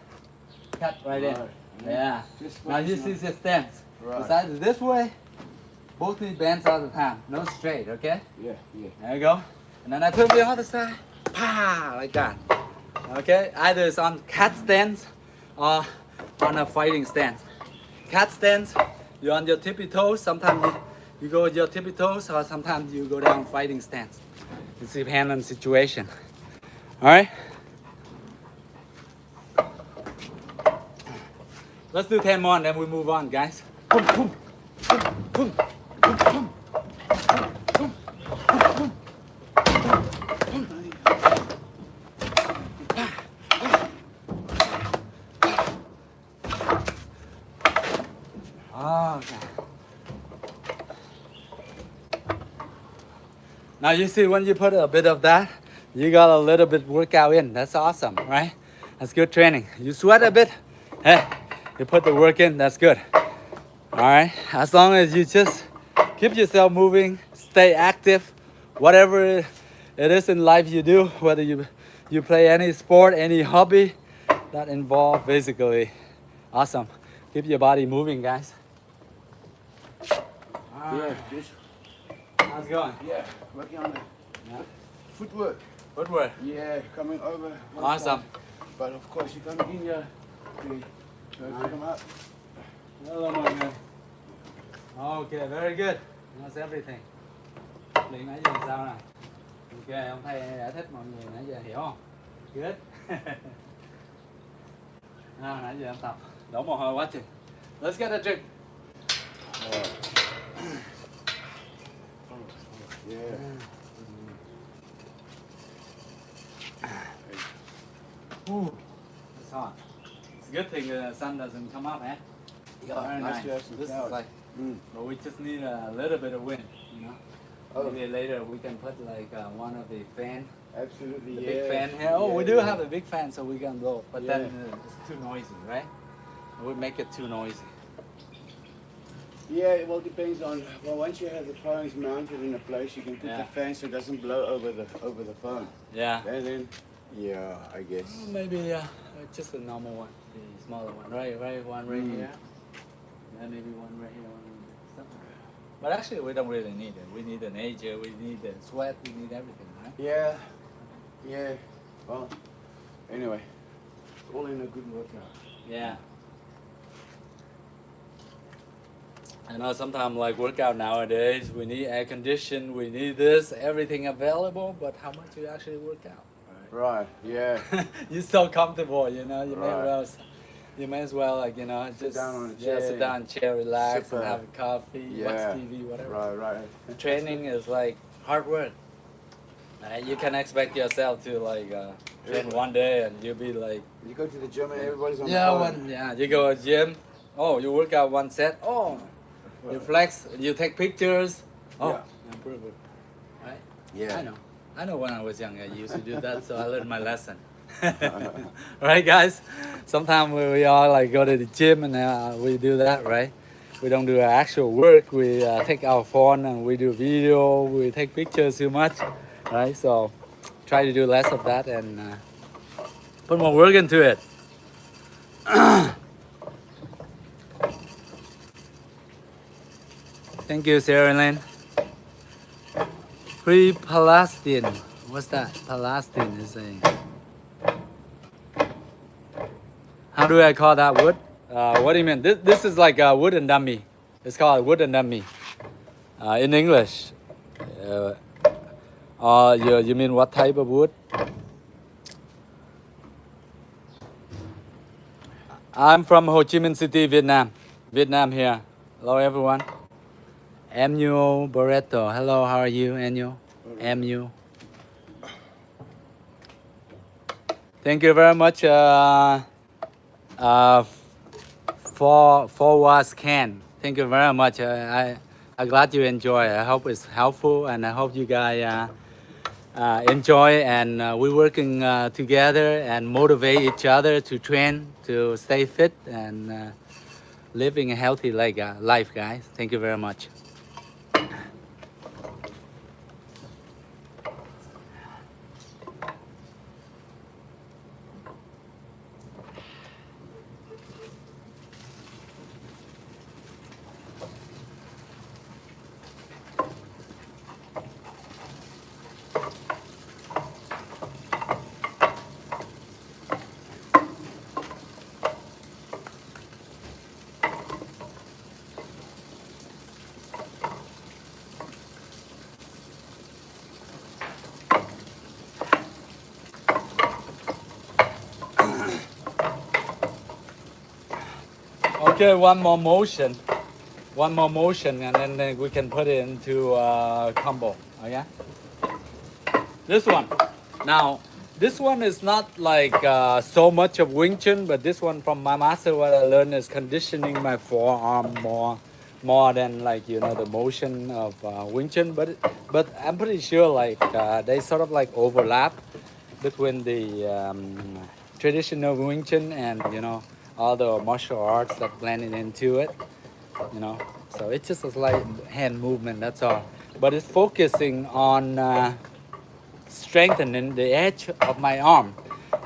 cut right in. Right. Yeah. Just Now you focusing see the stance. Right. It's either this way, both knee bends all the time. No straight, okay? Yeah. There you go. And then I turn the other side. Pa, like that. Okay? Either it's on cat stance or on a fighting stance. Cat stance, you're on your tippy toes. Sometimes you go with your tippy toes, or sometimes you go down fighting stance. It depends on the situation. Alright? Let's do 10 more and then we move on, guys. Boom, boom, boom, boom, boom, boom, boom, boom, boom. Okay. Now you see when you put a bit of that, you got a little bit workout in. That's awesome, right? That's good training. You sweat a bit, hey, you put the work in, that's good. All right, as long as you just keep yourself moving, stay active, whatever it is in life you do, whether you play any sport, any hobby that involve physically. Awesome. Keep your body moving, guys. Yeah. Just How's it going? yeah. Working on the footwork. Footwork. Yeah. Coming over. one Awesome. side. But of course you come in here. Come up. Hello, my man. Okay, very good. That's everything. Luyện nãy giờ sao nè? Ok, ông thầy giải thích mọi người nãy giờ hiểu không? Good. Nãy giờ em tập. Đổ mồ hôi quá chừng. Let's get a drink. Yeah. It's hot. It's a good thing the sun doesn't come up, eh? Very Nice to have some This is clouds. like, but we just need a little bit of wind, you know. Oh. Maybe later we can put like one of the fan, Absolutely. the yeah. big fan here. Oh, we Yeah, do yeah. have a big fan, so we can blow. But then Yeah. it's too noisy, right? We make it too noisy. Yeah, well, it depends on. Well, once you have the phones mounted in a place, you can put Yeah. the fan so it doesn't blow over the phone. Yeah. And then, yeah, I guess. Maybe just a normal one, the smaller one, right? One right here, and maybe one right here, one right there. Something like that. But actually, we don't really need it. We need an ager, we need the sweat, we need everything, right? Yeah, yeah. Well, anyway, all in a good workout. Yeah. I know sometimes like workout nowadays, we need air condition, we need this, everything available, but how much you actually work out? Right. Yeah. You're so comfortable, you know, you Right. may as well like, you know, just down on a yeah, sit chair. down, chair, relax, Sip and a- have a coffee, watch Yeah. TV, whatever. Right. Training is like hard work. You can expect yourself to like train one day and you'll be like, You go to the gym and everybody's on yeah, the phone. you go to gym. Oh, you work out one set. Oh, you flex. You take pictures. Oh, Yeah. improve it. Right? Yeah. I know when I was young, I used to do that, so I learned my lesson. Right, guys? Sometimes we all like go to the gym and we do that, right? We don't do actual work. We take our phone and we do video. We take pictures too much, right? So try to do less of that and put more work into it. Thank you, Sarah Lynn. Free Palestine. What's that? Palestine is saying. How do I call that wood? What do you mean? This is like a wooden dummy. It's called a wooden dummy in English. Uh, you mean what type of wood? I'm from Ho Chi Minh City, Vietnam. Vietnam here. Hello, everyone. Emil Barreto. Hello, how are you, Emil? Emil. Thank you very much for was can. Thank you very much. I'm glad you enjoy. I hope it's helpful, and I hope you guys enjoy. And we're working together and motivate each other to train, to stay fit, and living a healthy life, guys. Thank you very much. Okay, one more motion, and then we can put it into combo. Okay, this one. Now, this one is not like so much of Wing Chun, but this one from my master, what I learned is conditioning my forearm more than like the motion of Wing Chun. But I'm pretty sure like they sort of like overlap between the traditional Wing Chun and all the martial arts that blended into it. So it's just a slight hand movement, that's all. But it's focusing on strengthening the edge of my arm.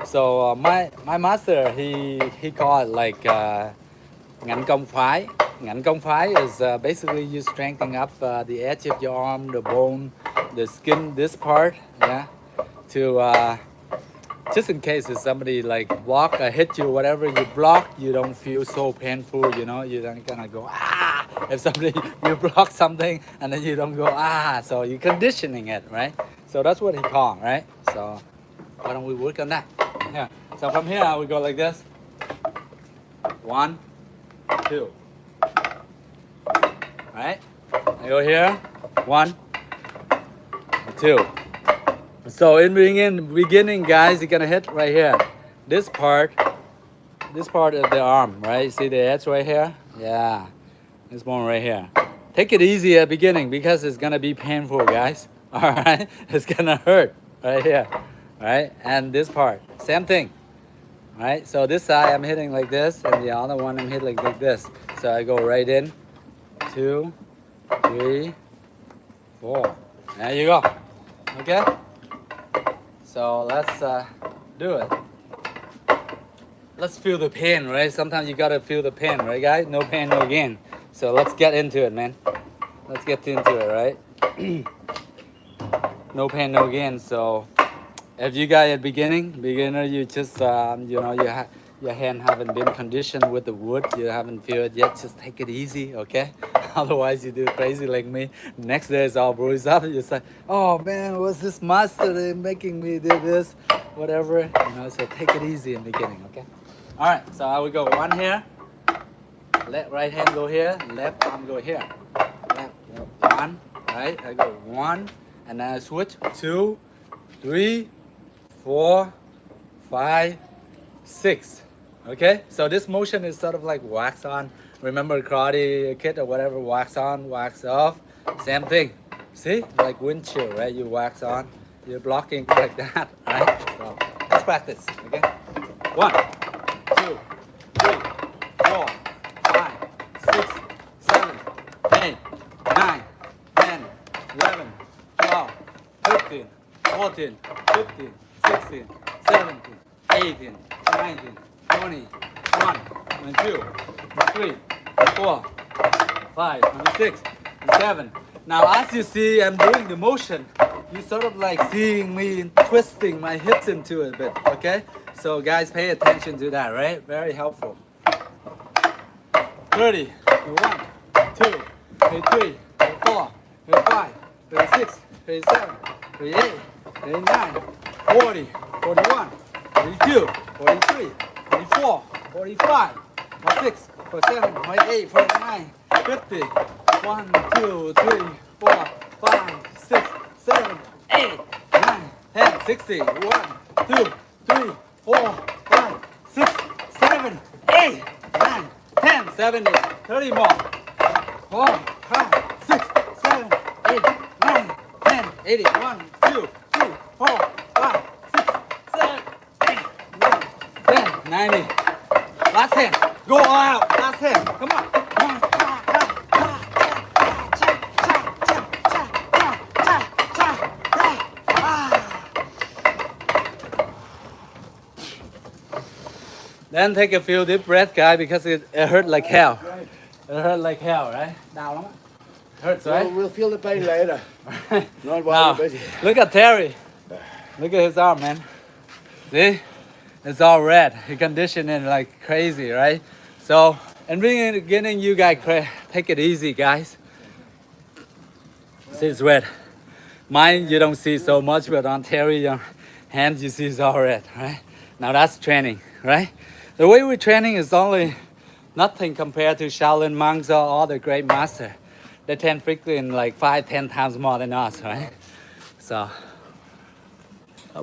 So my master he called it like ngạnh công phái. Ngạnh công phái is basically you strengthening up the edge of your arm, the bone, the skin, this part, yeah, to just in case if somebody like block or hit you, whatever you block, you don't feel so painful. You don't gonna go ah. If somebody you block something and then you don't go ah, so you're conditioning it, right? So that's what he called, right? So why don't we work on that? Yeah. So from here we go like this. 1, 2. Right? I go here. 1, 2. So in the beginning, guys, you're gonna hit right here. This part of the arm, right? See the edge right here? Yeah. This one right here. Take it easy at the beginning because it's gonna be painful, guys. All right, it's gonna hurt right here, right? And this part, same thing, right? So this side I'm hitting like this, and the other one I'm hitting like this. So I go right in, 2, 3, 4. There you go. Okay. So let's do it. Let's feel the pain, right? Sometimes you gotta feel the pain, right, guys? No pain, no gain. So let's get into it, man. Let's get into it, right? No pain, no gain. So if you guys at beginner, you just your hand haven't been conditioned with the wood, you haven't feel it yet, just take it easy, okay? Otherwise you do crazy like me. Next day it's all bruised up. You say, oh man, what's this master they making me do this, whatever, so take it easy in the beginning, okay? All right, so I will go 1 here, right hand go here, left arm go here, left, 1, right? I go 1, and then I switch 2, 3, 4, 5, 6. Okay, so this motion is sort of like wax on. Remember Karate Kid or whatever, wax on, wax off. Same thing. See, like windshield, right? You wax on, you're blocking like that, right? So let's practice. Okay, 1, 2, 3, 4, 5, 6, 7, 8, 9, 10, 11, 12, 13, 14, 15, 16, 17, 18, 19, 20, 1, 2, 3, 4, 5, 6, 7. Now as you see I'm doing the motion, you sort of like seeing me twisting my hips into it a bit, okay? So guys, pay attention to that, right? Very helpful. 30, 31, 2, 33, 34, 35, 36, 37, 38, 39, 40, 41, 42, 43, 44, 45, 46, 47, 48, 49, 50, 1, 2, 3, 4, 5, 6, 7, 8, 9, 10, 60, 1, 2, 3, 4, 5, 6, 7, 8, 9, 10, 70, 30 more. 4, 5, 6, 7, 8, 9, 10, 80, 1, 2, 3, 4, 5, 6, 7, 8, 9, 10, 90. Last 10. Go all out. Last 10. Come on. Then take a few deep breaths, guys, because it hurt like hell. It hurt like hell, right? Đau lắm. Hurts, right? We'll feel the pain later. Not while Now, we're busy. look at Terry. Look at his arm, man. See? It's all red. He conditioned it like crazy, right? So, in the beginning, you guys take it easy, guys. See, it's red. Mine, you don't see so much, but on Terry, your hands, you see it's all red, right? Now that's training, right? The way we're training is only nothing compared to Shaolin monks or all the great master. They train frequently like 5-10 times more than us, right? So,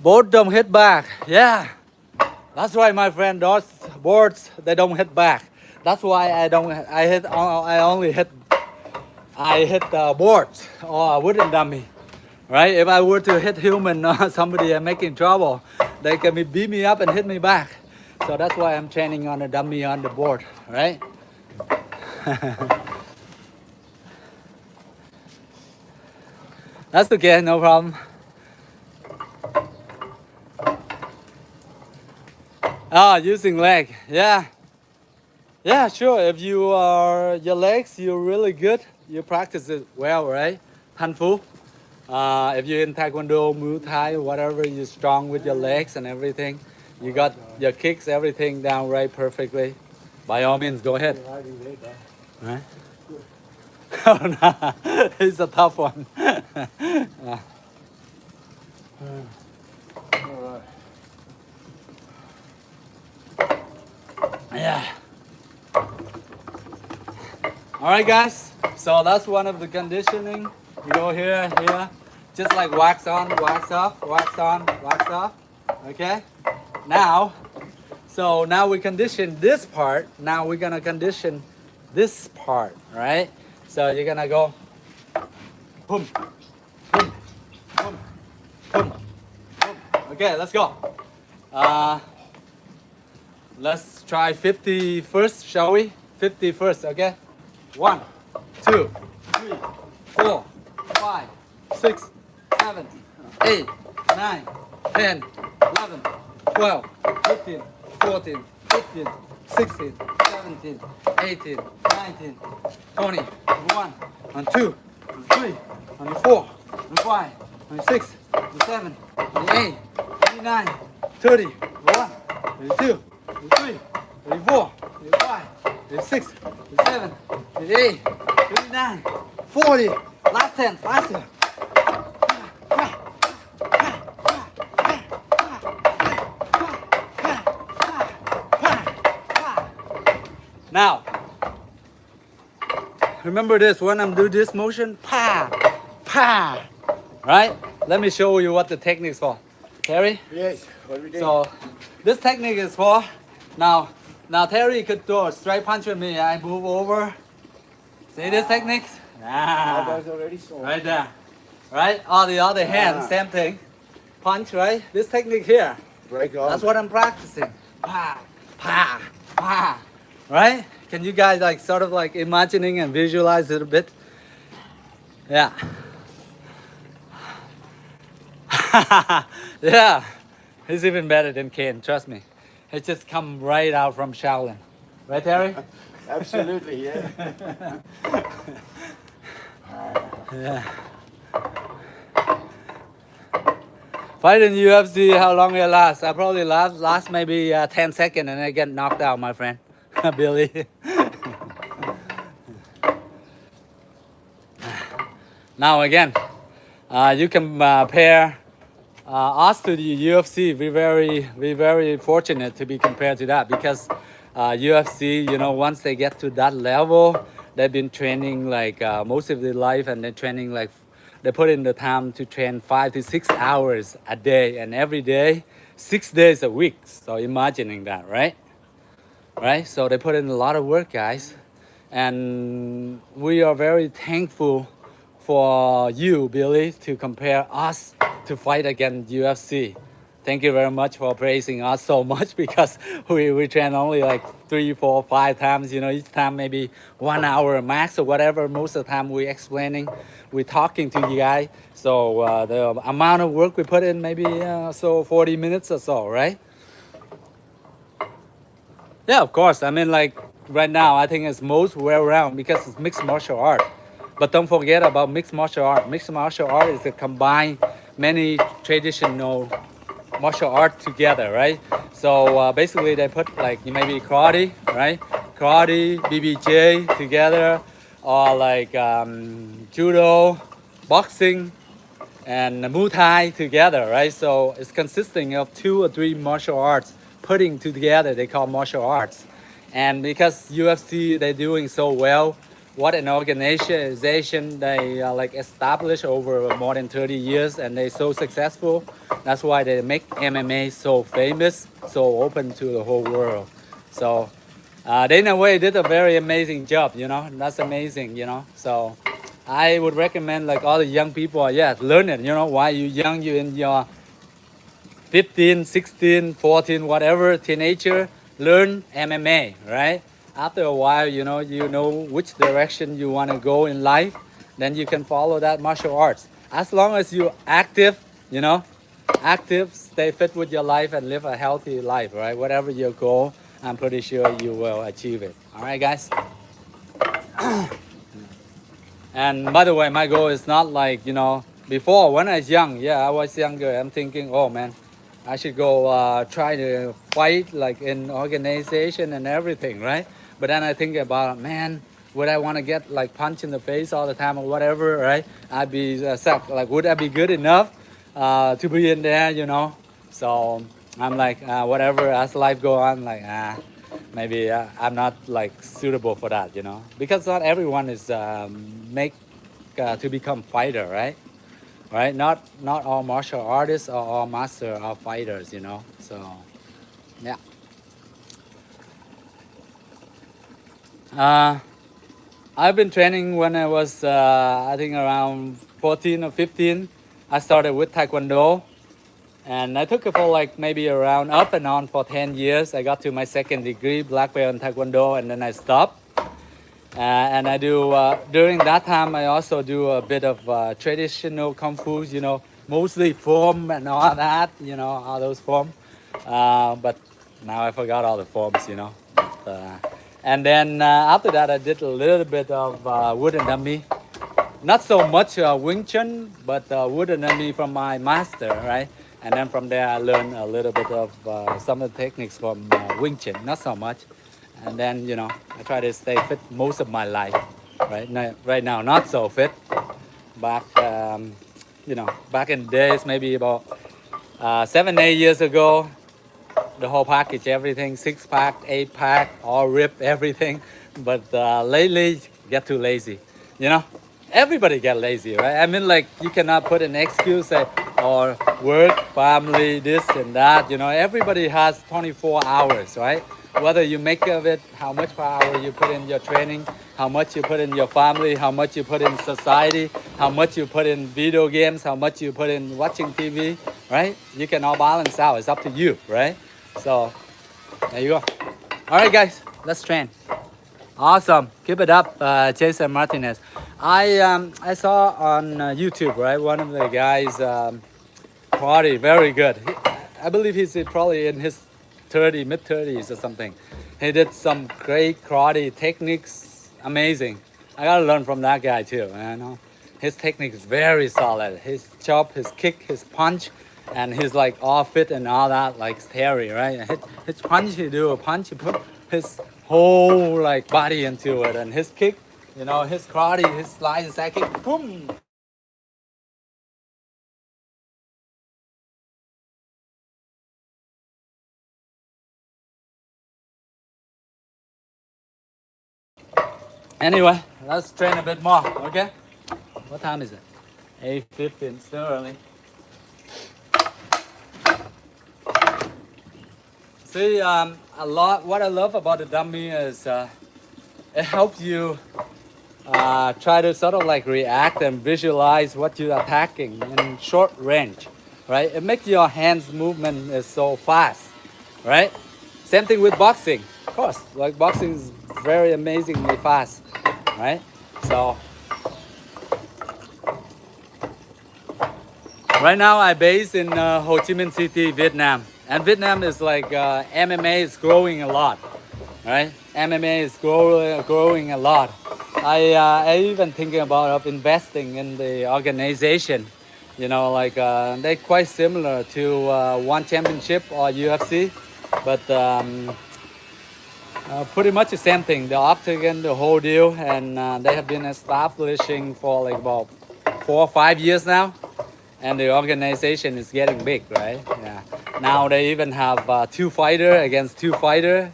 both don't hit back. Yeah, that's why my friend, those boards, they don't hit back. That's why I only hit the boards or a wooden dummy, right? If I were to hit human or somebody making trouble, they can beat me up and hit me back. So that's why I'm training on a dummy on the board, right? That's okay, no problem. Ah, using leg, yeah. Yeah, sure, if you are, your legs, you're really good, you practice it well, right? Phan Phu. If you're in Taekwondo, Muay Thai, whatever, you're strong with your legs and everything. You got your kicks, everything down right perfectly. By all means, go ahead. Right? Oh no, it's a tough one. Yeah. All right, guys. So that's one of the conditioning. You go here, here, just like wax on, wax off, wax on, wax off. Okay. Now, so now we condition this part. Now we're gonna condition this part, right? So you're gonna go, boom, boom, boom, boom, boom. Okay, let's go. Let's try 50 first, shall we? 50 first, okay? 1, 2, 3, 4, 5, 6, 7, 8, 9, 10, 11, 12, 13, 14, 15, 16, 17, 18, 19, 20, 21, and 2, and 3, and 4, and 5, and 6, and 7, and 8, 29, 30, 1, 32, 33, 34, 35, 36, 37, 38, 39, 40. Last 10, faster. Now, remember this, when I'm doing this motion, pa, pa, right? Let me show you what the technique is for. Terry? Yes, what we do? So, this technique is for, now Terry could do a straight punch with me. I move over. See this technique? Ah, Elbows already sore. right there. Right? On the other hand, same thing. Punch, right? This technique here. Break off. That's what I'm practicing. Pa, pa, pa. Right? Can you guys like sort of like imagining and visualize it a bit? Yeah. Yeah. He's even better than Ken, trust me. He just come right out from Shaolin. Right, Terry? Absolutely, yeah. Yeah. Fight in UFC, how long it lasts? I probably last maybe 10 seconds and I get knocked out, my friend. Billy. Now again, you can pair us to the UFC. We're very fortunate to be compared to that because UFC, you know, once they get to that level, they've been training like most of their life, and they're training like they put in the time to train 5 to 6 hours a day, and every day, 6 days a week. So imagining that, right? Right? So they put in a lot of work, guys, and we are very thankful for you, Billy, to compare us to fight against UFC. Thank you very much for praising us so much because we train only like 3, 4, 5 times, you know, each time maybe 1 hour max or whatever. Most of the time we explaining, we talking to you guys. So the amount of work we put in maybe 40 minutes or so, right? Yeah, of course. I mean, like right now, I think it's most well-rounded because it's mixed martial art. But don't forget about mixed martial art. Mixed martial art is to combine many traditional martial art together, right? So basically, they put like maybe karate, right? Karate, BBJ together, or like judo, boxing, and Muay Thai together, right? So it's consisting of 2 or 3 martial arts putting together. They call martial arts, and because UFC they're doing so well, what an organization they like established over more than 30 years, and they're so successful. That's why they make MMA so famous, so open to the whole world. So they in a way did a very amazing job, you know. That's amazing, you know. So I would recommend like all the young people, yeah, learn it. You know, while you young, you in your 15, 16, 14, whatever, teenager, learn MMA, right? After a while, you know which direction you want to go in life, then you can follow that martial arts. As long as you're active, you know, active, stay fit with your life and live a healthy life, right? Whatever your goal, I'm pretty sure you will achieve it. All right, guys? And by the way, my goal is not like, you know, before when I was young, yeah, I was younger, I'm thinking, oh man, I should go try to fight like in organization and everything, right? But then I think about, man, would I want to get like punched in the face all the time or whatever, right? I'd be suck. Like, would I be good enough to be in there, you know? So I'm like, whatever, as life go on, like, maybe I'm not like suitable for that, you know, because not everyone is make to become fighter, right? Right? Not all martial artists or all master are fighters, you know. So yeah. Uh, I've been training when I was I think around 14 or 15. I started with Taekwondo, and I took it for like maybe around up and on for 10 years. I got to my second degree, black belt in Taekwondo, and then I stopped. And I do, during that time, I also do a bit of traditional Kung Fu, you know, mostly form and all that, you know, all those form. But now I forgot all the forms, you know. And then after that, I did a little bit of wooden dummy. Not so much Wing Chun, but wooden dummy from my master, right? And then from there, I learned a little bit of some of the techniques from Wing Chun, not so much. And then, you know, I try to stay fit most of my life, right? Right now, not so fit. Back, you know, back in the days, maybe about 7, 8 years ago, the whole package, everything, 6-pack, 8-pack, all ripped, everything. But lately, get too lazy, you know? Everybody get lazy, right? I mean, like, you cannot put an excuse or work, family, this and that, you know? Everybody has 24 hours, right? Whether you make of it, how much per hour you put in your training, how much you put in your family, how much you put in society, how much you put in video games, how much you put in watching TV, right? You can all balance out. It's up to you, right? So there you go. All right, guys, let's train. Awesome. Keep it up, Jason Martinez. I saw on YouTube, right? One of the guys, karate, very good. I believe he's probably in his mid 30s or something. He did some great karate techniques, amazing. I gotta learn from that guy too, you know. His technique is very solid. His chop, his kick, his punch, and he's like all fit and all that, like scary, right? His punch, he do a punch, he put his whole like body into it, and his kick, you know, his karate, his slide, his kick, boom, Anyway, let's train a bit more, okay? What time is it? 8:15, still early. See, what I love about the dummy is it helps you try to sort of like react and visualize what you're attacking in short range, right? It makes your hands movement is so fast, right? Same thing with boxing, of course. Like boxing is very amazingly fast, right? So right now I base in Ho Chi Minh City, Vietnam, and Vietnam is like MMA is growing a lot, right? MMA is growing a lot. I even thinking about of investing in the organization. You know, like they're quite similar to One Championship or UFC, but pretty much the same thing. The octagon, the whole deal, and they have been establishing for like about 4 or 5 years now, and the organization is getting big, right? Yeah. Now they even have 2 fighter against 2 fighter,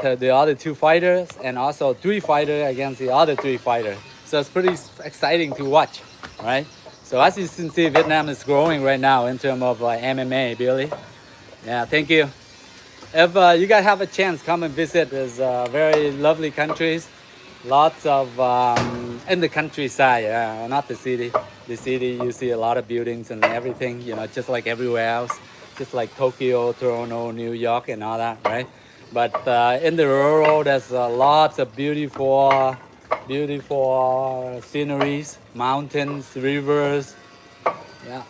the other 2 fighters, and also 3 fighter against the other 3 fighter. So it's pretty exciting to watch, right? So as you can see, Vietnam is growing right now in terms of MMA, Billy. Yeah, thank you. If you guys have a chance, come and visit. There's very lovely countries. Lots of in the countryside, not the city. The city, you see a lot of buildings and everything, you know, just like everywhere else, just like Tokyo, Toronto, New York, and all that, right? But in the rural, there's lots of beautiful sceneries, mountains, rivers. Yeah.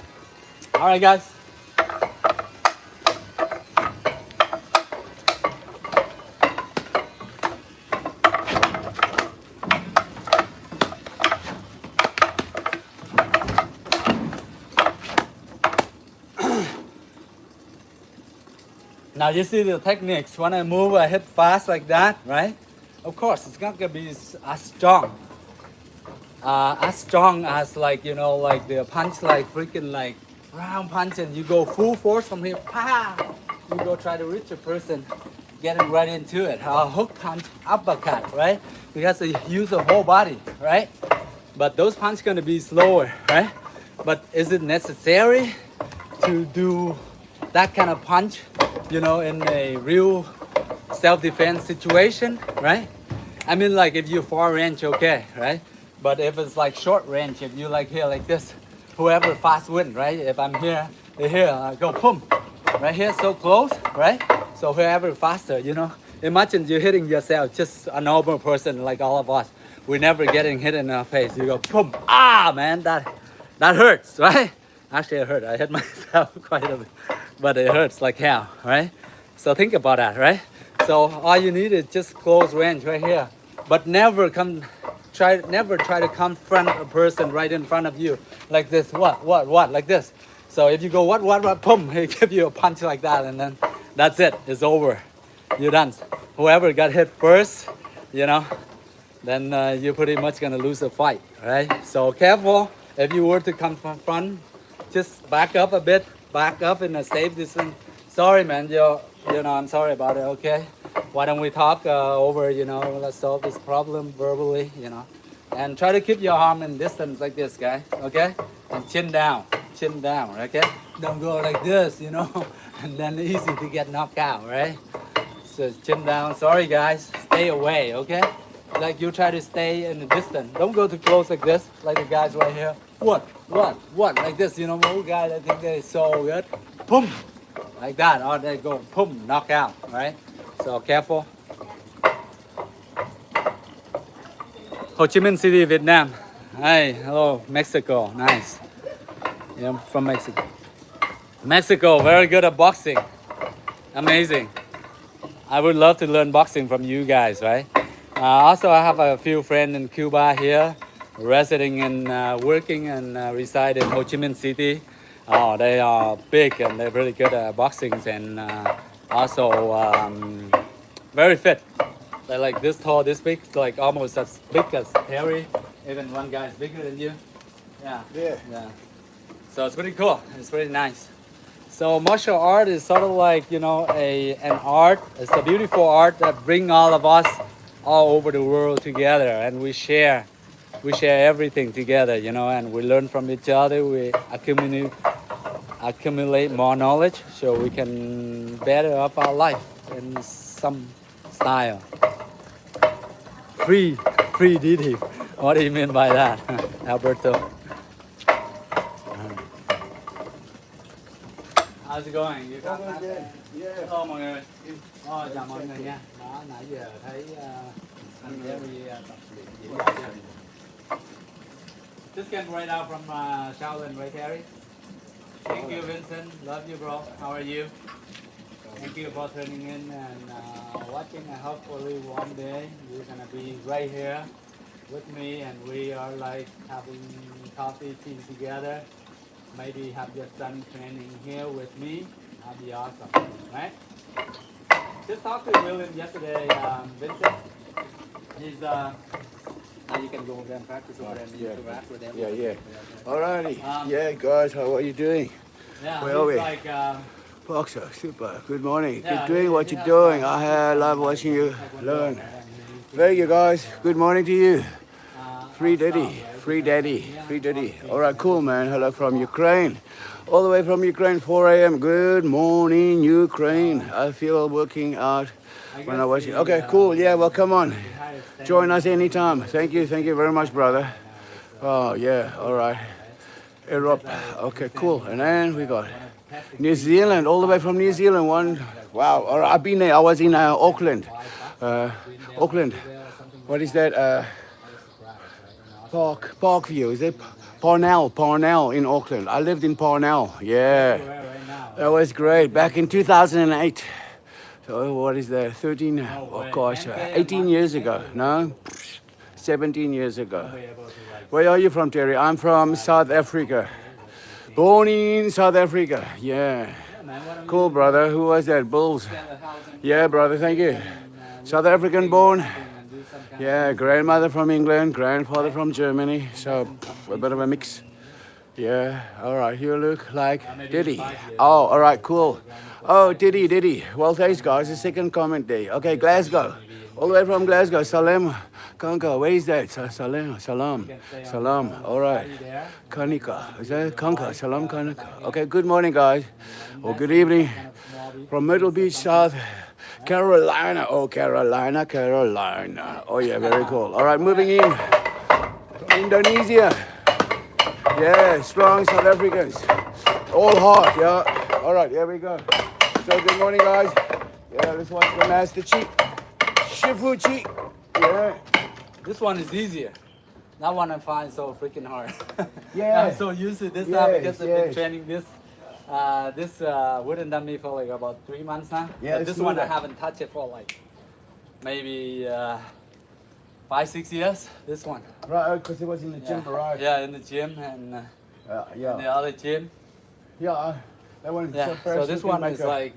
All right, guys. Now you see the techniques. When I move, I hit fast like that, right? Of course, it's not gonna be as strong as like, you know, like the punch, like freaking like round punch, and you go full force from here. Pa! You go try to reach a person, getting right into it. Hook punch, uppercut, right? Because you use the whole body, right? But those punches gonna be slower, right? But is it necessary to do that kind of punch, you know, in a real self-defense situation, right? I mean, like if you far range, okay, right? But if it's like short range, if you like here like this, whoever fast win, right? If I'm here, I go boom, right here, so close, right? So whoever faster, you know, imagine you're hitting yourself, just a normal person like all of us. We're never getting hit in the face. You go boom, man, that hurts, right? Actually, it hurt. I hit myself quite a bit, but it hurts like hell, right? So think about that, right? So all you need is just close range right here, but never try to confront a person right in front of you like this. What, like this. So if you go what, boom, he give you a punch like that, and then that's it. It's over. You're done. Whoever got hit first, you know, then you're pretty much gonna lose the fight, right? So careful. If you were to come from front, just back up a bit, back up in a safe distance. Sorry, man, you know, I'm sorry about it, okay? Why don't we talk over, you know, let's solve this problem verbally, you know? And try to keep your arm in distance like this, guy, okay? And chin down, okay? Don't go like this, you know? And then easy to get knocked out, right? So chin down, sorry guys, stay away, okay? Like you try to stay in the distance. Don't go too close like this, like the guys right here. What, like this, you know, most guys, I think they're so good. Boom, like that, or they go, boom, knock out, right? So careful. Ho Chi Minh City, Vietnam. Hey, hello, Mexico, nice. Yeah, I'm from Mexico. Mexico, very good at boxing. Amazing. I would love to learn boxing from you guys, right? Also, I have a few friends in Cuba here, residing and working and reside in Ho Chi Minh City. Oh, they are big and they're really good at boxing, and also very fit. They're like this tall, this big, like almost as big as Terry. Even one guy is bigger than you. Yeah. So it's pretty cool. It's pretty nice. So martial art is sort of like, you know, an art. It's a beautiful art that bring all of us all over the world together, and we share everything together, you know, and we learn from each other. We accumulate more knowledge so we can better up our life in some style. Free, free Didi. What do you mean by that, Alberto? How's it going? You got Over there. Yeah. Hello mọi người. Chào mọi người nha. Đó, nãy giờ thấy anh Gary tập luyện diễn đạt. Just came right out from Shaolin, right, Harry? Thank you, Vincent. Love you, bro. How are you? Thank you for tuning in and watching. And hopefully one day you're gonna be right here with me, and we are like having coffee, tea together. Maybe have your son training here with me. That'd be awesome, right? Just talked to William yesterday, Vincent. He's now you can go over and practice over and interact with them. Yeah. Alrighty. Yeah, guys, how are you doing? Yeah, Where are he's we? like Boxer, super. Good morning. Yeah, Keep doing what he you're has doing. like- I love watching you Taekwondo, learn. and Thank you, guys. Good morning to you. Free awesome, Daddy, right? free Daddy, Yeah, free Daddy. awesome. All right, cool, man. Hello from Ukraine. All the way from Ukraine, 4 a.m. Good morning, Ukraine. I feel working out when I watch it. Okay, cool. Yeah, well, come on. Join us anytime. Thank you very much, brother. Oh, yeah, all right. Europe. Okay, cool. And then we got New Zealand, all the way from New Zealand. Wow, all right, I've been there. I was in Auckland. Auckland. What is that? Parkview, is it? Parnell in Auckland. I lived in Parnell, yeah. That was great, back in 2008. So what is that, 13, oh gosh, 18 years ago, no? 17 years ago. Where are you from, Terry? I'm from South Africa. Born in South Africa, yeah. Cool, brother. Who was that? Bulls. Yeah, brother, thank you. South African born. Yeah, grandmother from England, grandfather from Germany, so a bit of a mix. Yeah, all right, you look like Diddy. Oh, all right, cool. Oh, Diddy. Well, thanks, guys. The second comment day. Okay, Glasgow. All the way from Glasgow. Salam. Kanka, where is that? Salam. All right. Kanika. Is that Kanka? Salam Kanika. Okay, good morning, guys. Or good evening. From Myrtle Beach, South Carolina. Oh, Carolina. Oh, yeah, very cool. All right, moving in. Indonesia. Yeah, strong South Africans. All hot, yeah. All right, here we go. So, good morning, guys. Yeah, let's watch the Master Chi. Shifuchi. Yeah. This one is easier. That one I find so freaking hard. Yeah. I'm so used to this now because I've been Yes. training this wooden dummy for like about 3 months now. Yeah, But let's this do one I that. haven't touched it for like maybe 5-6 years. This one. Right, because it was in the gym, right? Yeah, in the gym and in Yeah. the other gym. Yeah, that one. Yeah. So this one is like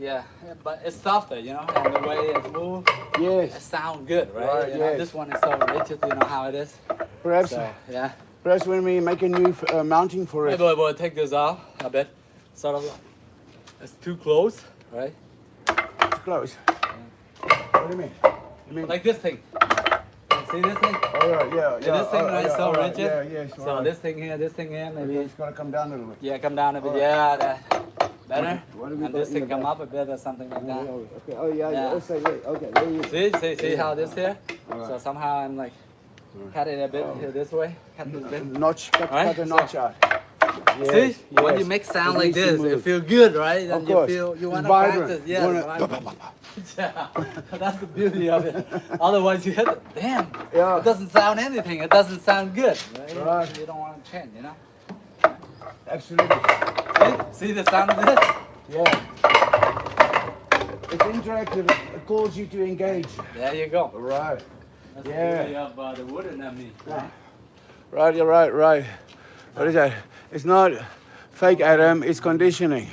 but it's softer, you know, and the way it moves, it Yes. sounds good, right? Right, You know, yes. this one is so rigid, you know how it is. Perhaps, So yeah. perhaps when we make a new mounting for it. Maybe we'll take this off a bit. Sort of it's too close, right? It's close. What do you mean? You mean? Like this thing. See this thing? All right, yeah. This thing right, so all rigid. Yeah, yes. So all right. this thing here, maybe. It's gotta come down a little bit. Yeah, come down a bit. Alright. Yeah, better. What do we And got this in thing the come back? up a bit or something like that. Okay. Oh yeah. Yeah. Also, yeah. Okay. There you go. See how this here? Alright. So somehow I'm like cut it a bit here this way. Cut this bit. Notch. Cut Alright, a notch out. See? Yes, When yes. you make sound It like needs to this, it move. feel good, right? Of And you course. feel you It's want to vibrant. practice. You Yeah, wanna- yeah. That's the beauty of it. Otherwise, you hit it. Damn. Yeah. It doesn't sound anything. It doesn't sound good. Right? Right. You don't want to change, you know? Absolutely. See the sound of this? Yeah. It's interactive. It calls you to engage. There you go. Right. That's Yeah. the beauty of the wooden dummy. Right? Right. You're right. What is that? It's not fake, Adam. It's conditioning.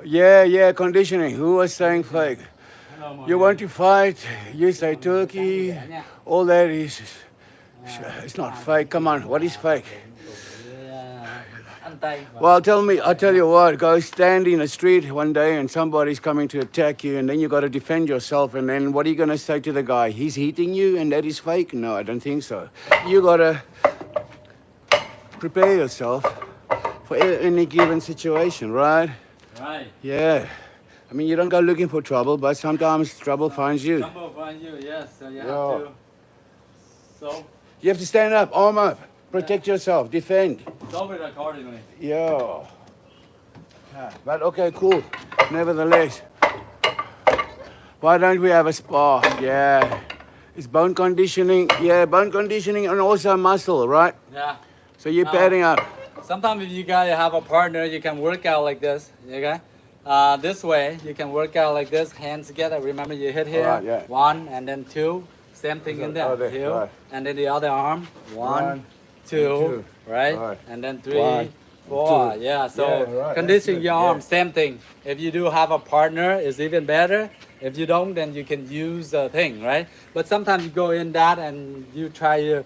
Yeah. Conditioning. Who was saying fake? Hello, my You man. want to fight, you say Turkey, all that is, it's not fake. Come on, what is fake? Yeah. Anh tay. Well, I'll tell you what, go stand in the street one day and somebody's coming to attack you and then you got to defend yourself. And then what are you going to say to the guy? He's hitting you and that is fake? No, I don't think so. You got to prepare yourself for any given situation, right? Right. Yeah. I mean, you don't go looking for trouble, but sometimes trouble finds you. Trouble find you, yes. So you have Yeah. to. So You have to stand up, arm up, protect yourself, defend. solve it accordingly. Yeah. But okay, cool. Nevertheless, why don't we have a spa? Yeah. It's bone conditioning. Yeah, bone conditioning and also muscle, right? Yeah. So you're No. padding up. Sometimes if you guys have a partner, you can work out like this. Okay. This way, you can work out like this, hands together. Remember, you hit here, Alright, yeah. 1 and then 2. Same thing in there. Oh, there, Here, right. and then the other arm. 1, One, 2, right? Right. And then 3, One, 4. two. Yeah. So Yeah, right, conditioning that's your good, arm, yeah. same thing. If you do have a partner, it's even better. If you don't, then you can use the thing, right? But sometimes you go in that and you try to,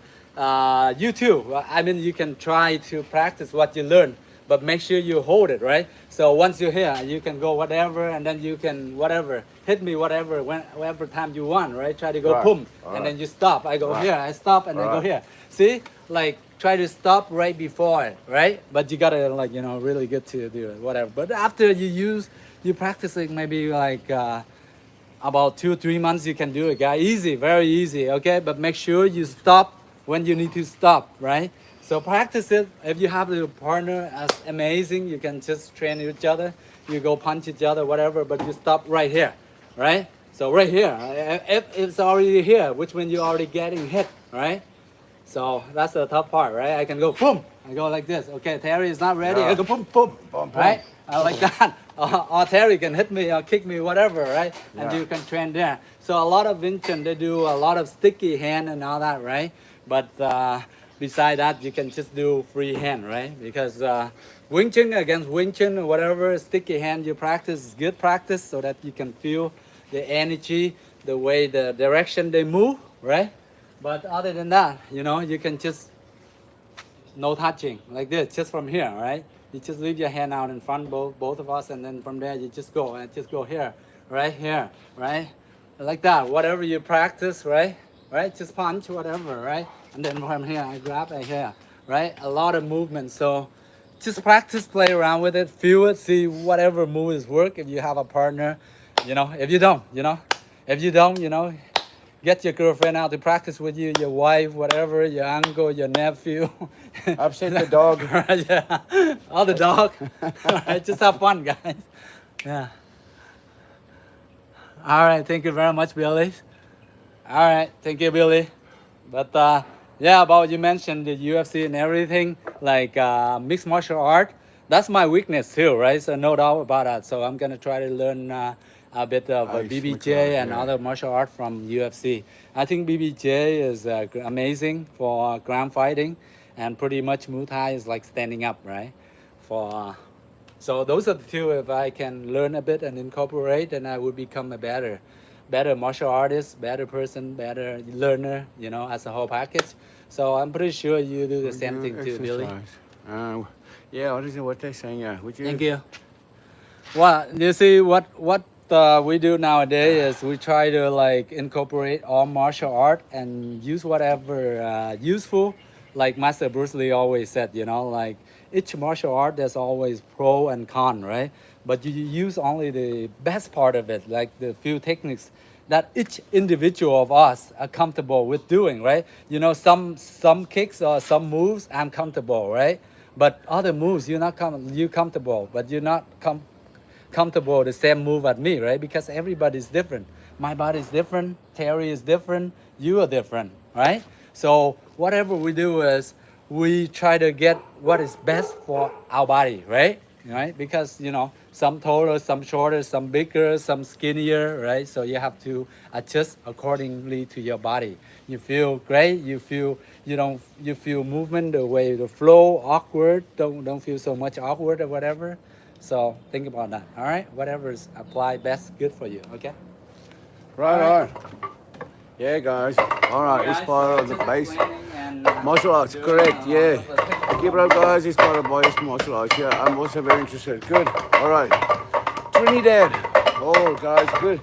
you too. I mean, you can try to practice what you learn, but make sure you hold it, right? So once you're here, you can go whatever, and then you can whatever, hit me whatever time you want, right? Try to go Right, boom, alright. and then you stop. I go Right. here, I stop, and then go Alright. here. See, like try to stop right before it, right? But you gotta like really good to do it, whatever. But after you practice it maybe like about 2-3 months you can do it, guys. Easy, very easy, okay? But make sure you stop when you need to stop, right? So practice it. If you have a partner, that's amazing. You can just train each other. You go punch each other, whatever, but you stop right here, right? So right here, if it's already here, which means you're already getting hit, right? So that's the tough part, right? I can go boom. I go like this. Okay, Terry is not ready. Yeah. I go boom, boom, Boom, boom. right? I like that. Or Terry can hit me or kick me, whatever, right? And Yeah. you can train there. So a lot of Wing Chun, they do a lot of sticky hand and all that, right? But beside that, you can just do free hand, right? Because Wing Chun against Wing Chun or whatever, sticky hand you practice is good practice so that you can feel the energy, the way, the direction they move, right? But other than that, you can just no touching like this, just from here, right? You just leave your hand out in front, both of us, and then from there you just go and just go here, right? Like that. Whatever you practice, right? Just punch, whatever, right? And then from here I grab right here, right? A lot of movement. So just practice, play around with it, feel it, see whatever moves work. If you have a partner, if you don't, get your girlfriend out to practice with you, your wife, whatever, your uncle, your nephew. Upset the dog. Right, yeah. All the dog. Right, just have fun, guys. Yeah. All right, thank you very much, Billy. All right, thank you, Billy. But yeah, about you mentioned the UFC and everything, like mixed martial art. That's my weakness too, right? So no doubt about that. So I'm gonna try to learn a bit of Ice BBJ and yeah. other martial art from UFC. I think BBJ is amazing for ground fighting, and pretty much Muay Thai is like standing up, right? So those are the two. If I can learn a bit and incorporate, then I would become a better martial artist, better person, better learner, as a whole package. So I'm pretty sure you do the same thing too, Billy. Yeah, what they're saying, yeah. Would you? Thank you. Well, you see what we do nowadays is we try to like incorporate all martial art and use whatever useful. Like Master Bruce Lee always said, like each martial art there's always pro and con, right? But you use only the best part of it, like the few techniques that each individual of us are comfortable with doing, right? Some kicks or some moves I'm comfortable, right? But other moves you're not comfortable, but you're not comfortable the same move at me, right? Because everybody's different. My body is different, Terry is different, you are different, right? So whatever we do is we try to get what is best for our body, right? Because some taller, some shorter, some bigger, some skinnier, right? So you have to adjust accordingly to your body. You feel great, you feel movement the way the flow awkward, don't feel so much awkward or whatever. So think about that, all right? Whatever is apply best, good for you, okay? Right All on. Yeah, guys. All right, it's part of the base. Martial arts, doing, correct, yeah. technical Keep it up, guys. It's part of Boy's martial arts. Yeah, I'm also very interested. Good. All right. Trinidad. Oh, guys, good.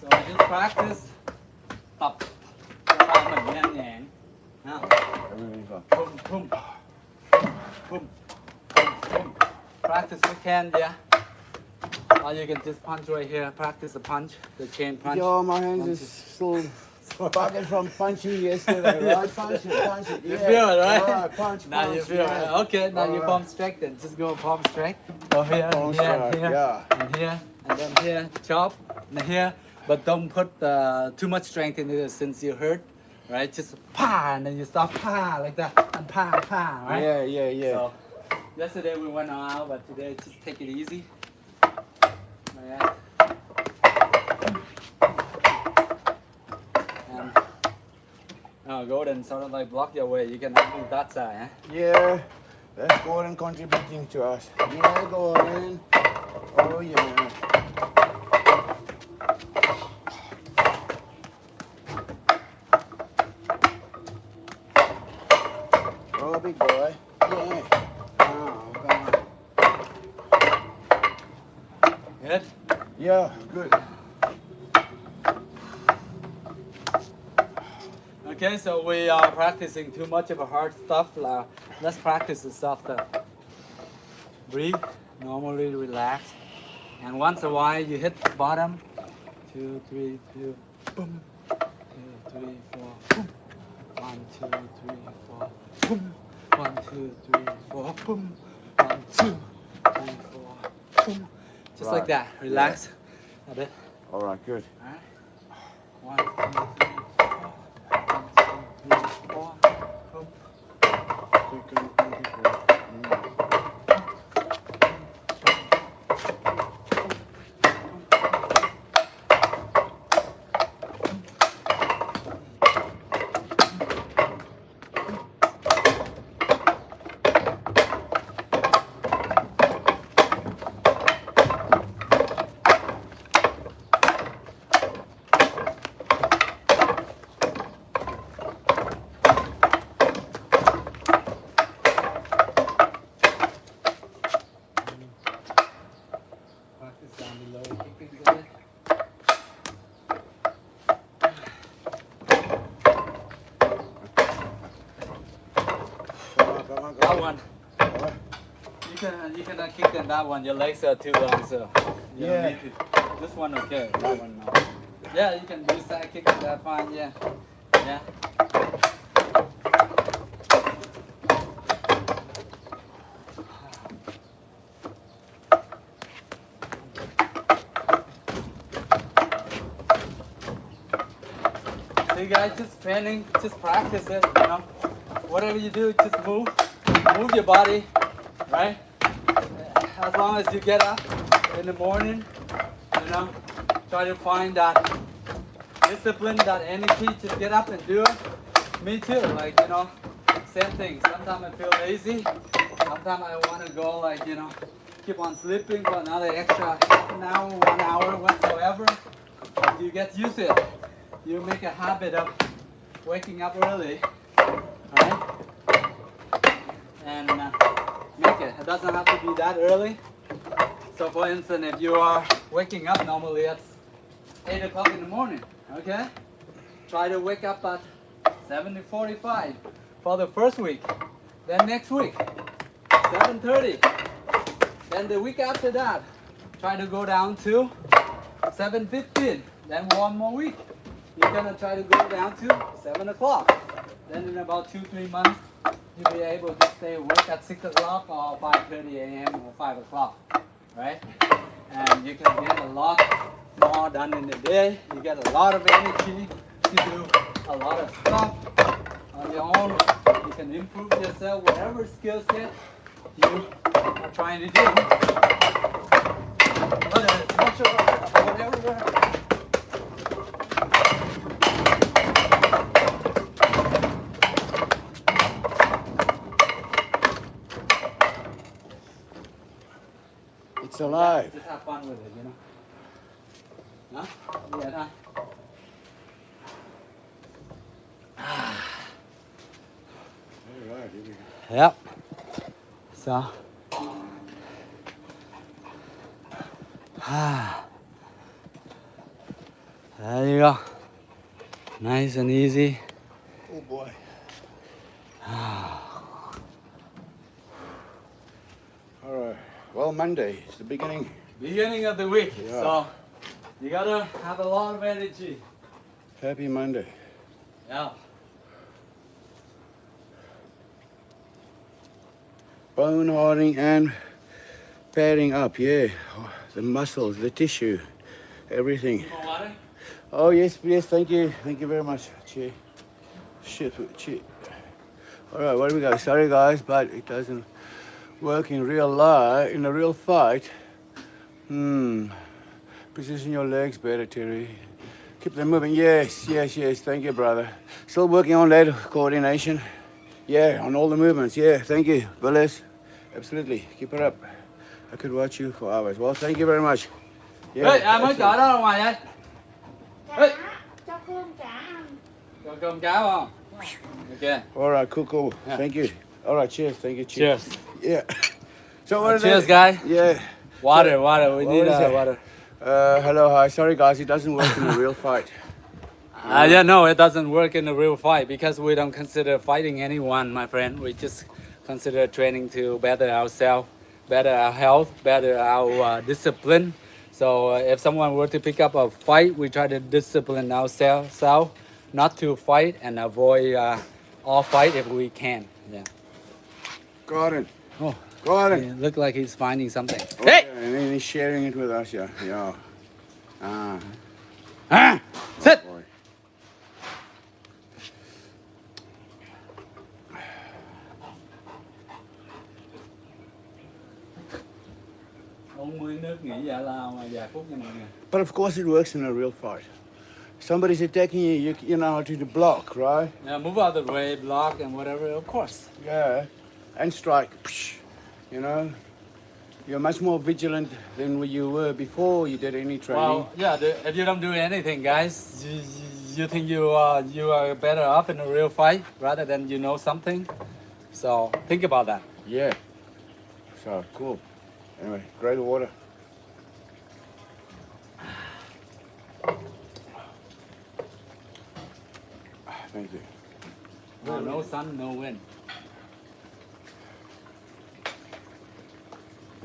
So just practice tập cho tay mình nhanh nhẹn. Nào. Boom, boom, boom, boom. Practice we can, yeah. Or you can just punch right here. Practice the punch, the chain punch. Yo, my hands is still fucking from punching yesterday, right? Punch it, punch it. You Yeah. feel it, right? All right, punch, Now punch. you feel yeah. it. Okay, now you Alright. palm straight then. Just go palm straight. Go here, Palm here, straight, here, yeah. and here, and then here. Chop, and here. But don't put too much strength in it since you hurt, right? Just pa, and then you stop pa like that, and pa, pa, right? Yeah, yeah, yeah. So, yesterday we went out, but today just take it easy. Right. And Gordon sort of like block your way. You can move that side, huh? Yeah, that's Gordon contributing to us. Yeah, Gordon. Oh, yeah. Oh, big boy. Yeah. Oh, come on. Good. Yeah, good. Okay, so we are practicing too much of a hard stuff. Let's practice the stuff that breathe, normally relax. And once a while you hit the bottom. 2, 3, 2, boom. 2, 3, 4, boom. 1, 2, 3, 4, boom. 1, 2, 3, 4, boom. 1, 2, 3, 4, boom. Just like Right. that. Relax a bit. All right, good. Alright. 1, 2, 3, 4. 1, 2, 3, 4. Boom. Practice down below. Kick things a bit. Come on, That one. You cannot kick in that one. Your legs are too long, so you Yeah. don't need to. This one okay. That one no. Yeah, you can do side kick and that fine. Yeah. Yeah. See guys, just training, just practice it, you know. Whatever you do, just move your body, right? As long as you get up in the morning, you know, try to find that discipline, that energy, just get up and do it. Me too, like, you know, same thing. Sometimes I feel lazy, sometimes I want to go like, you know, keep on sleeping for another extra half an hour, 1 hour, whatsoever. But you get used to it. You make a habit of waking up early, right? And make it. It doesn't have to be that early. So for instance, if you are waking up normally at 8 o'clock in the morning, okay? Try to wake up at 7:45 for the first week. Then next week, 7:30. Then the week after that, try to go down to 7:15. Then one more week. You're gonna try to go down to 7 o'clock. Then in about 2-3 months, you'll be able to stay awake at 6 o'clock or 5:30 a.m. or 5 o'clock, right? And you can get a lot more done in the day. You get a lot of energy to do a lot of stuff on your own. You can improve yourself, whatever skill set you are trying to do. Whether it's martial arts or whatever. It's alive. Just have fun with it, you know. Hả? Vậy thôi. Yep. So. There you go. Nice and easy. Oh boy. All right. Well, Monday is the beginning. Beginning of the week. Yeah. So you gotta have a lot of energy. Happy Monday. Yeah. Bone hardening and padding up. Yeah. Oh, the muscles, the tissue, everything. You want water? Oh yes, yes. Thank you. Thank you very much. Cheers. Shit. All right. Where do we go? Sorry guys, but it doesn't work in real life. In a real fight. Position your legs better, Terry. Keep them moving. Yes. Thank you, brother. Still working on that coordination. Yeah, on all the movements. Yeah, thank you, Willis. Absolutely. Keep it up. I could watch you for hours. Well, thank you very much. Yeah, Ê, ai mới chợ đó ra ngoài vậy? Ê, Cho cơm trả ăn. cho cơm cháo không? Ok. All right, cool. Yeah. Thank you. All right, cheers. Thank you. Cheers. Yeah. So what is Cheers, it? guys. Yeah. Water. We What need is it? water. Hello, hi. Sorry, guys. It doesn't work in a real fight. Yeah, no, it doesn't work in a real fight because we don't consider fighting anyone, my friend. We just consider training to better ourselves, better our health, better our discipline. So if someone were to pick up a fight, we try to discipline ourselves, not to fight and avoid all fight if we can. Yeah. Got it. Oh, Got it. it look like he's finding something. Okay, Hey! and then he's sharing it with us. Yeah. Sit! Boy. Ông Nguyên nước nghĩ dạ lao mà vài phút như này nè. But of course, it works in a real fight. Somebody's attacking you, you know how to block, right? Yeah, move out of the way, block and whatever, of course. Yeah, and strike. Psh, you know, you're much more vigilant than you were before you did any training. Well, yeah, if you don't do anything, guys, you think you are better off in a real fight rather than you know something. So think about that. Yeah. So cool. Anyway, great water. Thank you. No sun, no wind.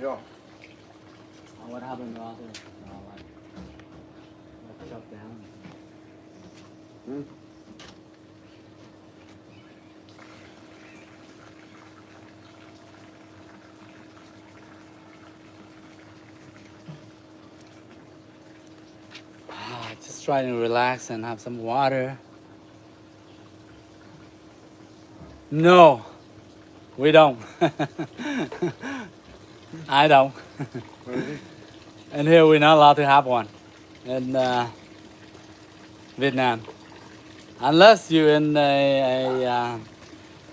Yeah. What happened after? Shut down. Just try to relax and have some water. No, we don't. I don't. And here we're not allowed to have one in Vietnam, unless you're in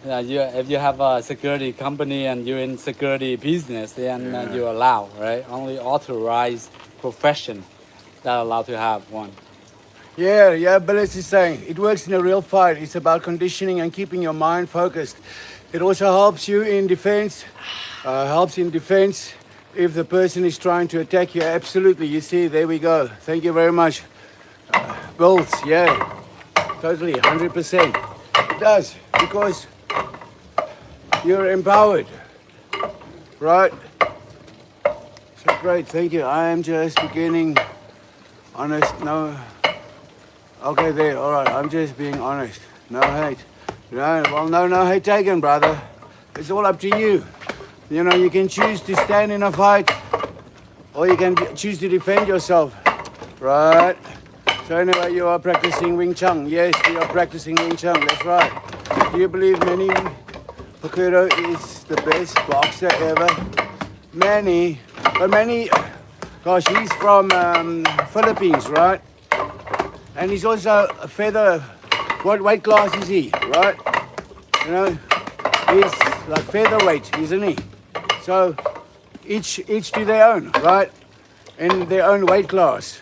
if you have a security company and you're in security business, then you allow, right? Only authorized profession that allowed to have one. Yeah, Billis is saying it works in a real fight. It's about conditioning and keeping your mind focused. It also helps you in defense, if the person is trying to attack you. Absolutely, you see, there we go. Thank you very much. Bills, yeah, totally, 100%. It does, because you're empowered, right? So great, thank you. I am just beginning, honest, no. Okay, there, all right, I'm just being honest. No hate. No hate taken, brother. It's all up to you. You know, you can choose to stand in a fight or you can choose to defend yourself, right? So anyway, you are practicing Wing Chun. Yes, we are practicing Wing Chun, that's right. Do you believe Manny Pacquiao is the best boxer ever? Manny, gosh, he's from Philippines, right? And he's also a feather. What weight class is he, right? You know, he's like featherweight, isn't he? So each to their own, right? In their own weight class.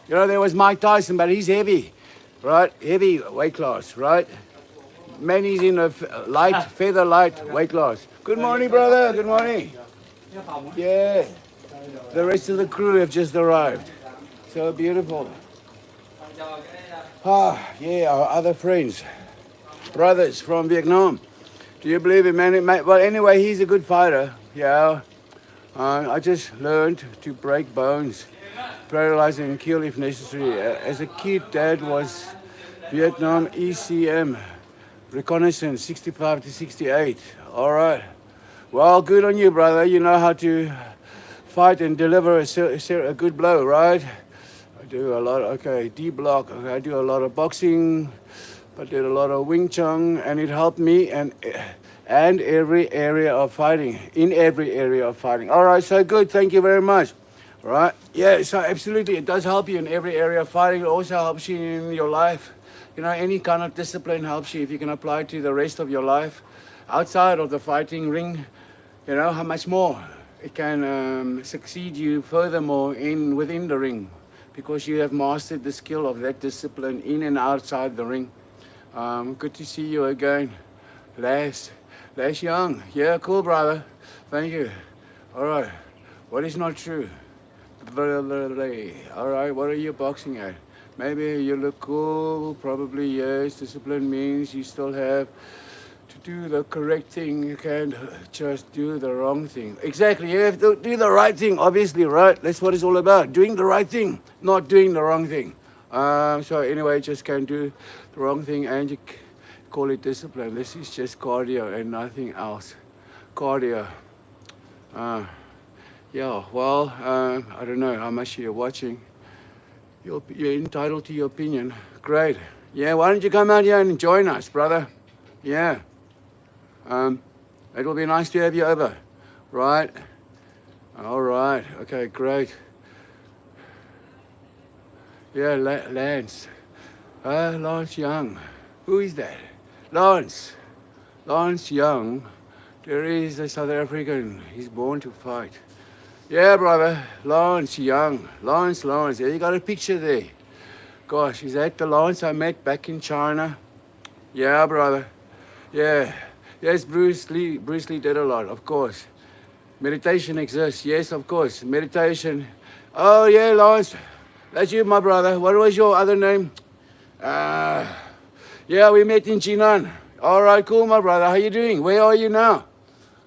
You know, there was Mike Tyson, but he's heavy, right? Heavy weight class, right? Manny's in a light, feather light weight class. Good morning, brother. Good morning. Yeah. The rest of the crew have just arrived. So beautiful. Ah, yeah, our other friends, brothers from Vietnam. Do you believe it, man? Well, anyway, he's a good fighter. Yeah. I just learned to break bones, paralyze and kill if necessary. As a kid, Dad was Vietnam ECM, reconnaissance 65 to 68. All right. Well, good on you, brother. You know how to fight and deliver a good blow, right? I do a lot, okay, D block. Okay, I do a lot of boxing. I did a lot of Wing Chun, and it helped me and every area of fighting, in every area of fighting. All right, so good. Thank you very much. All right. Yeah, so absolutely, it does help you in every area of fighting. It also helps you in your life. You know, any kind of discipline helps you if you can apply it to the rest of your life. Outside of the fighting ring, you know, how much more it can succeed you furthermore within the ring, because you have mastered the skill of that discipline in and outside the ring. Good to see you again. Les Young. Yeah, cool, brother. Thank you. All right. What is not true? All right, what are you boxing at? Maybe you look cool. Probably, yes. Discipline means you still have to do the correct thing. You can't just do the wrong thing. Exactly. You have to do the right thing, obviously, right? That's what it's all about. Doing the right thing, not doing the wrong thing. So anyway, just can't do the wrong thing and you call it discipline. This is just cardio and nothing else. Cardio. Yeah, well, I don't know how much you're watching. You're entitled to your opinion. Great. Yeah, why don't you come out here and join us, brother? Yeah. It'll be nice to have you over. Right? All right. Okay, great. Yeah, Lance. Lance Young. Who is that? Lance Young. There is a South African. He's born to fight. Yeah, brother. Lance Young. Lance. Yeah, you got a picture there. Gosh, is that the Lance I met back in China? Yeah, brother. Yeah. Yes, Bruce Lee. Bruce Lee did a lot, of course. Meditation exists. Yes, of course. Meditation. Oh, yeah, Lance. That's you, my brother. What was your other name? Yeah, we met in Jinan. All right, cool, my brother. How you doing? Where are you now?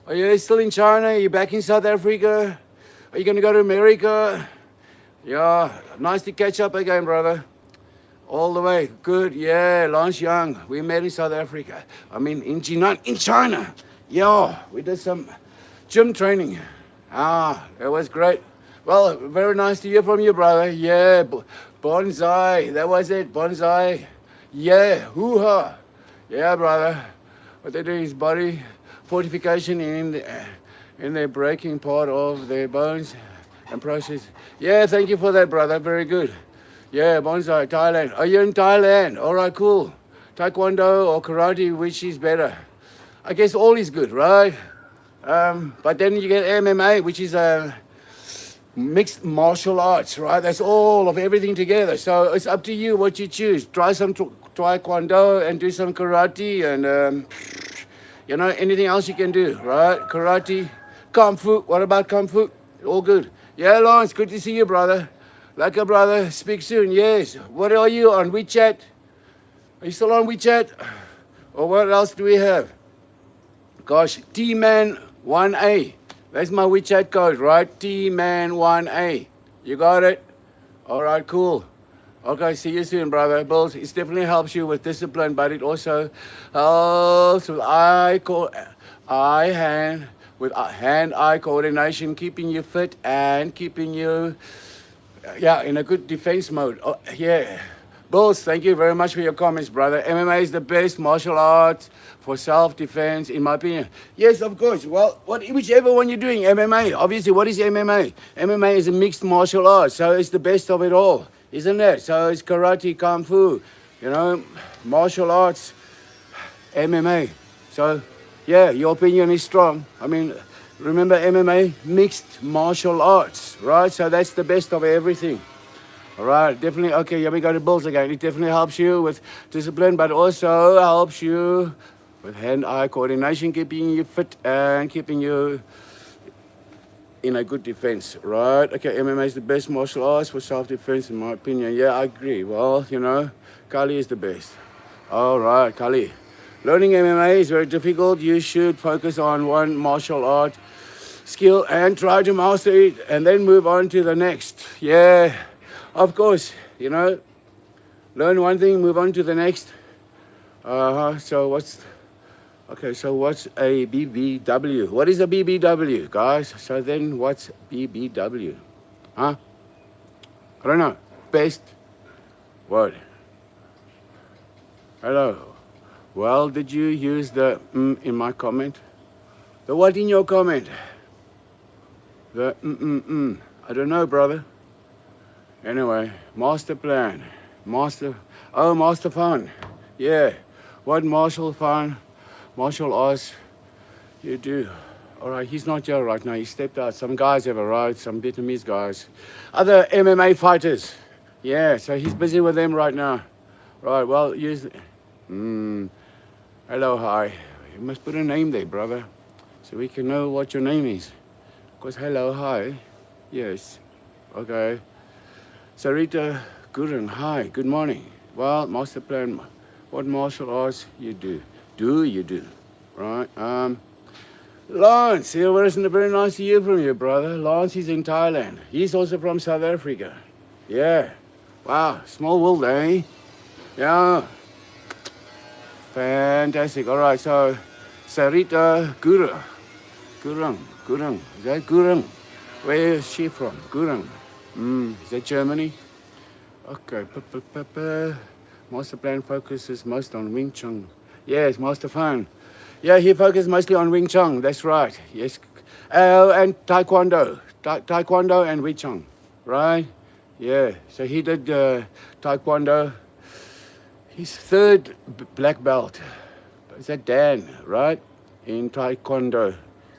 Are you still in China? Are you back in South Africa? Are you going to go to America? Yeah, nice to catch up again, brother. All the way. Good. Yeah, Lance Young. We met in South Africa. I mean, in Jinan, in China. Yeah, we did some gym training. It was great. Well, very nice to hear from you, brother. Yeah, bonsai. That was it, bonsai. Yeah, hoo-ha. Yeah, brother. What they do is body fortification in the breaking part of their bones and process. Yeah, thank you for that, brother. Very good. Yeah, bonsai, Thailand. Are you in Thailand? All right, cool. Taekwondo or karate, which is better? I guess all is good, right? But then you get MMA, which is a mixed martial arts, right? That's all of everything together. So it's up to you what you choose. Try some taekwondo and do some karate and, you know, anything else you can do, right? Karate, kung fu. What about kung fu? All good. Yeah, Lawrence, good to see you, brother. Like a brother. Speak soon. Yes. What are you on WeChat? Are you still on WeChat? Or what else do we have? Gosh, T-Man 1A. That's my WeChat code, right? T-Man 1A. You got it? All right, cool. Okay, see you soon, brother. Bills, it definitely helps you with discipline, but it also helps with hand-eye coordination, keeping you fit and keeping you, in a good defense mode. Oh, yeah. Bills, thank you very much for your comments, brother. MMA is the best martial arts for self-defense, in my opinion. Yes, of course. Well, whichever one you're doing, MMA. Obviously, what is MMA? MMA is a mixed martial art, so it's the best of it all, isn't it? So it's karate, kung fu, you know, martial arts, MMA. So, yeah, your opinion is strong. I mean, remember MMA, mixed martial arts, right? So that's the best of everything. All right, definitely. Okay, here we go to bulls again. It definitely helps you with discipline, but also helps you with hand-eye coordination, keeping you fit and keeping you in a good defense, right? Okay, MMA is the best martial arts for self-defense, in my opinion. Yeah, I agree. Well, you know, Kali is the best. All right, Kali. Learning MMA is very difficult. You should focus on one martial art skill and try to master it and then move on to the next. Yeah, of course, you know, learn one thing, move on to the next. So what's a BBW? What is a BBW, guys? So then what's BBW? Huh? I don't know. Best word. Hello. Well, did you use the in my comment? The what in your comment? The I don't know, brother. Anyway, master plan. Master Phan. Yeah. What martial arts you do? All right, he's not here right now. He stepped out. Some guys have arrived, some Vietnamese guys. Other MMA fighters. Yeah, so he's busy with them right now. Right, well, use... hello, hi. You must put a name there, brother, so we can know what your name is. Because hello, hi. Yes. Okay. Sarita Gurun, hi, good morning. Well, master plan, what martial arts you do? You do, right? Lance, it wasn't very nice to hear from you, brother. Lance is in Thailand. He's also from South Africa. Yeah. Wow, small world, eh? Yeah. Fantastic. All right, so Sarita Gurung. Is that Gurung? Where is she from? Gurung. Is that Germany? Okay. Master plan focuses most on Wing Chun. Yes, Master Phan. Yeah, he focuses mostly on Wing Chun. That's right. Yes. And Taekwondo. Taekwondo and Wing Chun. Right? Yeah. So he did Taekwondo. His third black belt. Is that Dan, right? In Taekwondo.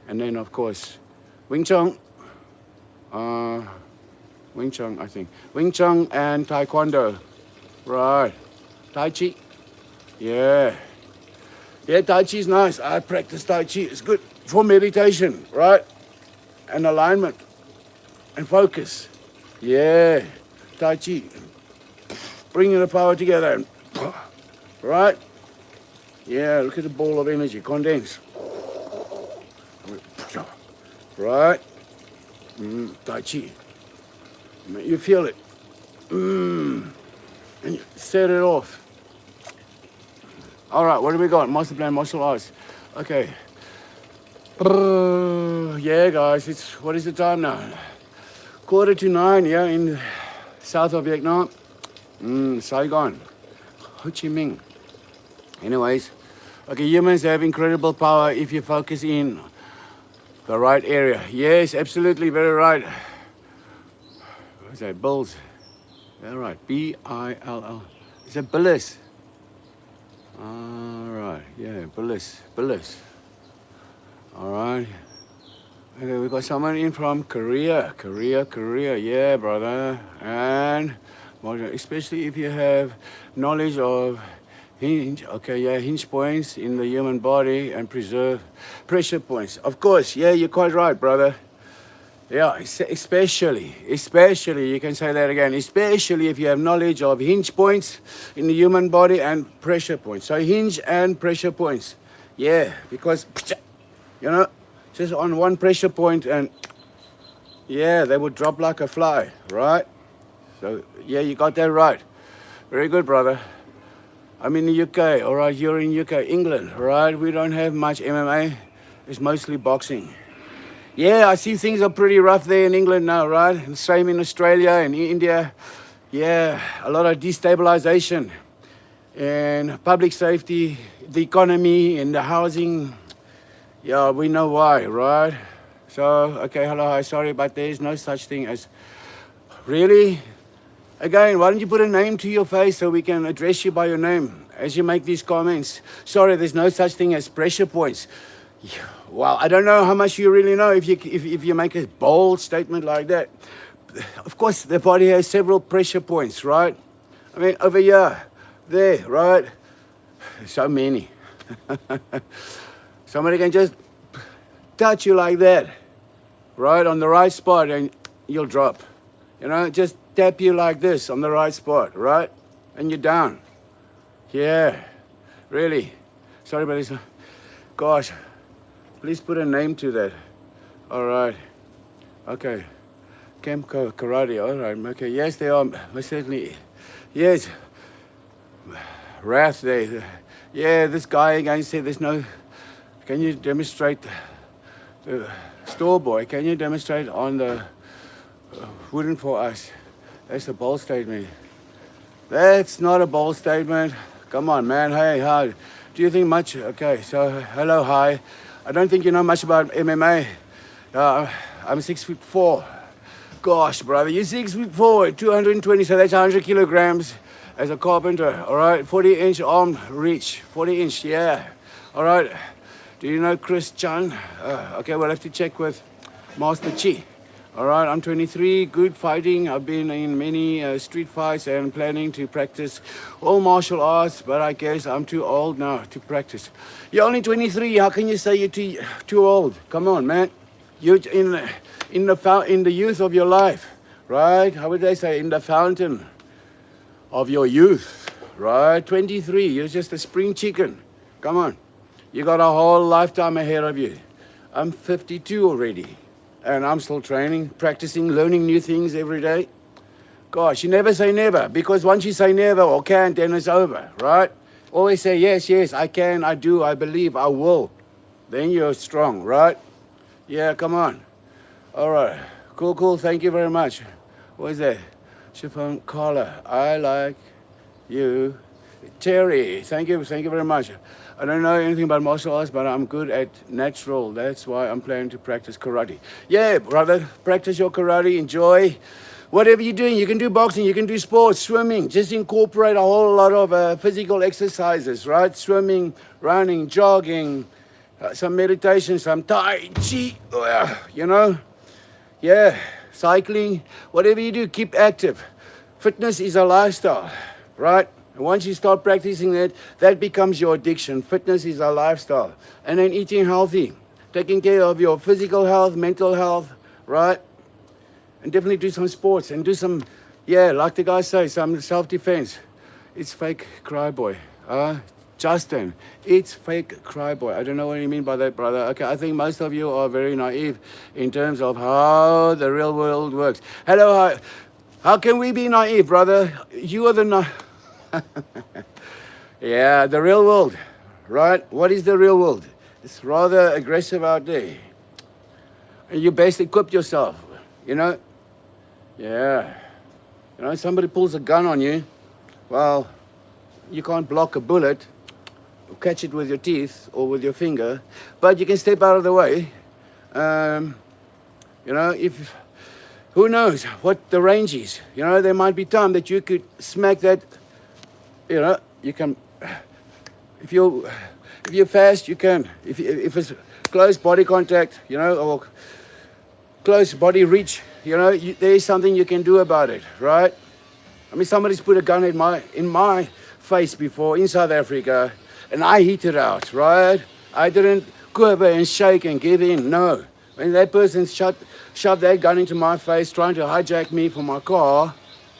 And then, of course, Wing Chun. Wing Chun, I think. Wing Chun and Taekwondo. Right. Tai Chi. Yeah. Yeah, Tai Chi is nice. I practice Tai Chi. It's good for meditation, right? And alignment. And focus. Yeah. Tai Chi. Bringing the power together. Right? Yeah, look at the ball of energy. Condense. Right? Tai Chi. You feel it. And you set it off. All right, what do we got? Master plan, martial arts. Okay. Yeah, guys, what is the time now? 8:45, yeah, in south of Vietnam. Saigon. Ho Chi Minh. Anyways, okay, humans have incredible power if you focus in the right area. Yes, absolutely, very right. What's that? Bulls. All right, B-I-L-L. Is it Billis? All right, yeah, Billis. All right. Okay, we got someone in from Korea. Yeah, brother. And especially if you have knowledge of hinge points in the human body and preserve pressure points. Of course, yeah, you're quite right, brother. Yeah, especially, you can say that again, especially if you have knowledge of hinge points in the human body and pressure points. So hinge and pressure points. Yeah, because, you know, just on one pressure point and, yeah, they would drop like a fly, right? So, yeah, you got that right. Very good, brother. I'm in the UK, all right, you're in UK, England, all right? We don't have much MMA. It's mostly boxing. Yeah, I see things are pretty rough there in England now, right? And same in Australia and India. Yeah, a lot of destabilization and public safety, the economy and the housing. Yeah, we know why, right? So, okay, hello, hi, sorry, but there is no such thing as... Really? Again, why don't you put a name to your face so we can address you by your name as you make these comments? Sorry, there's no such thing as pressure points. Well, I don't know how much you really know if you make a bold statement like that. of course, the body has several pressure points, right? I mean, over here, there, right? So many. Somebody can just touch you like that, right, on the right spot, and you'll drop. You know, just tap you like this on the right spot, right? And you're down. Yeah, really. Sorry about this. Gosh, please put a name to that. All right. Okay. Camp Karate, all right. Okay, yes, they are, most certainly. Yes. Wrath, they. Yeah, this guy again said there's no. Can you demonstrate the store boy? Can you demonstrate on the wooden for us? That's a bold statement. That's not a bold statement. Come on, man. Hey, how do you think much? Okay, so hello, hi. I don't think you know much about MMA. I'm 6'4". Gosh, brother, you're 6'4", 220, so that's 100 kilograms as a carpenter. All right, 40-inch arm reach, 40-inch, yeah. All right. Do you know Chris Chan? Okay, we'll have to check with Master Chi. All right, I'm 23, good fighting. I've been in many street fights and planning to practice all martial arts, but I guess I'm too old now to practice. You're only 23. How can you say you're too old? Come on, man. You're in the youth of your life, right? How would they say? In the fountain of your youth, right? 23. You're just a spring chicken. Come on. You got a whole lifetime ahead of you. I'm 52 already, and I'm still training, practicing, learning new things every day. Gosh, you never say never, because once you say never or can't, then it's over, right? Always say yes, yes, I can, I do, I believe, I will. Then you're strong, right? Yeah, come on. All right, cool, cool, thank you very much. What is that? Chiffon collar, I like you. Terry, thank you very much. I don't know anything about martial arts, but I'm good at natural. That's why I'm planning to practice karate. Yeah, brother, practice your karate, enjoy. Whatever you're doing, you can do boxing, you can do sports, swimming. Just incorporate a whole lot of physical exercises, right? Swimming, running, jogging, some meditation, some tai chi, you know? Yeah, cycling, whatever you do, keep active. Fitness is a lifestyle, right? And once you start practicing it, that becomes your addiction. Fitness is a lifestyle. And then eating healthy, taking care of your physical health, mental health, right? And definitely do some sports and do some, yeah, like the guys say, some self-defense. It's fake cry boy. Justin, it's fake cry boy. I don't know what you mean by that, brother. Okay, I think most of you are very naive in terms of how the real world works. Hello, hi. How can we be naive, brother? You are the yeah, the real world, right? What is the real world? It's rather aggressive out there. And you best equip yourself, you know? Yeah. You know, somebody pulls a gun on you, well, you can't block a bullet, or catch it with your teeth or with your finger, but you can step out of the way. You know, if, who knows what the range is? You know, there might be time that you could smack that. You know, you can, if you're fast, you can. If it's close body contact, you know, or close body reach, you know, there is something you can do about it, right? I mean, somebody's put a gun in my face before in South Africa, and I hit it out, right? I didn't quiver and shake and give in, no. When that person shoved that gun into my face, trying to hijack me from my car,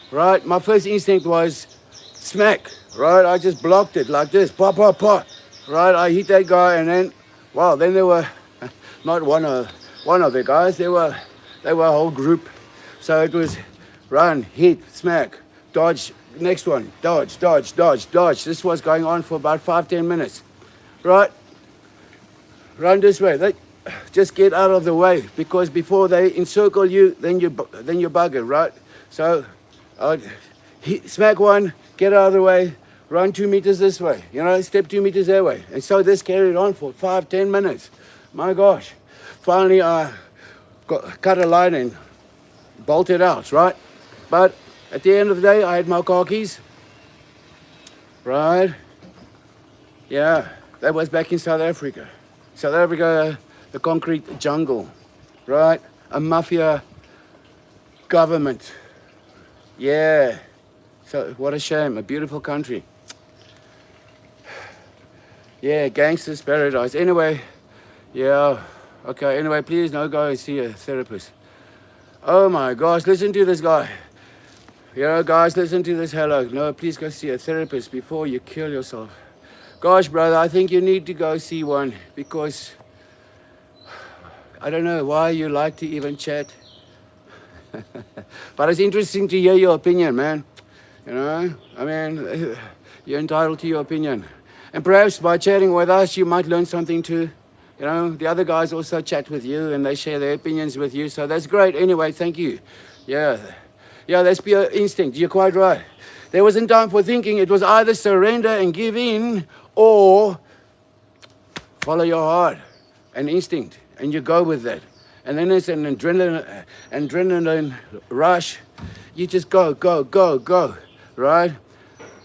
right? My first instinct was smack, right? I just blocked it like this, pop, pop, pop, right? I hit that guy, and then, wow, then there were not one of the guys, they were a whole group. So it was run, hit, smack, dodge, next one, dodge, dodge, dodge, dodge. This was going on for about 5-10 minutes, right? Run this way. They just get out of the way, because before they encircle you, then you bugger, right? So smack one, get out of the way, run 2 meters this way, you know, step 2 meters that way. And so this carried on for 5-10 minutes. My gosh. Finally, I cut a line and bolted out, right? But at the end of the day, I had my car keys, right? Yeah, that was back in South Africa. South Africa, the concrete jungle, right? A mafia government. Yeah. So what a shame. A beautiful country. Yeah, gangster's paradise. Anyway, yeah. Okay, anyway, please no go and see a therapist. Oh my gosh, listen to this guy. Yeah, guys, listen to this. Hello. No, please go see a therapist before you kill yourself. Gosh, brother, I think you need to go see one because I don't know why you like to even chat. But it's interesting to hear your opinion, man. You know, I mean, you're entitled to your opinion. And perhaps by chatting with us, you might learn something too. You know, the other guys also chat with you and they share their opinions with you. So that's great. Anyway, thank you. Yeah. Yeah, that's pure instinct. You're quite right. There wasn't time for thinking. It was either surrender and give in or follow your heart and instinct. And you go with that. And then it's an adrenaline rush. You just go, right?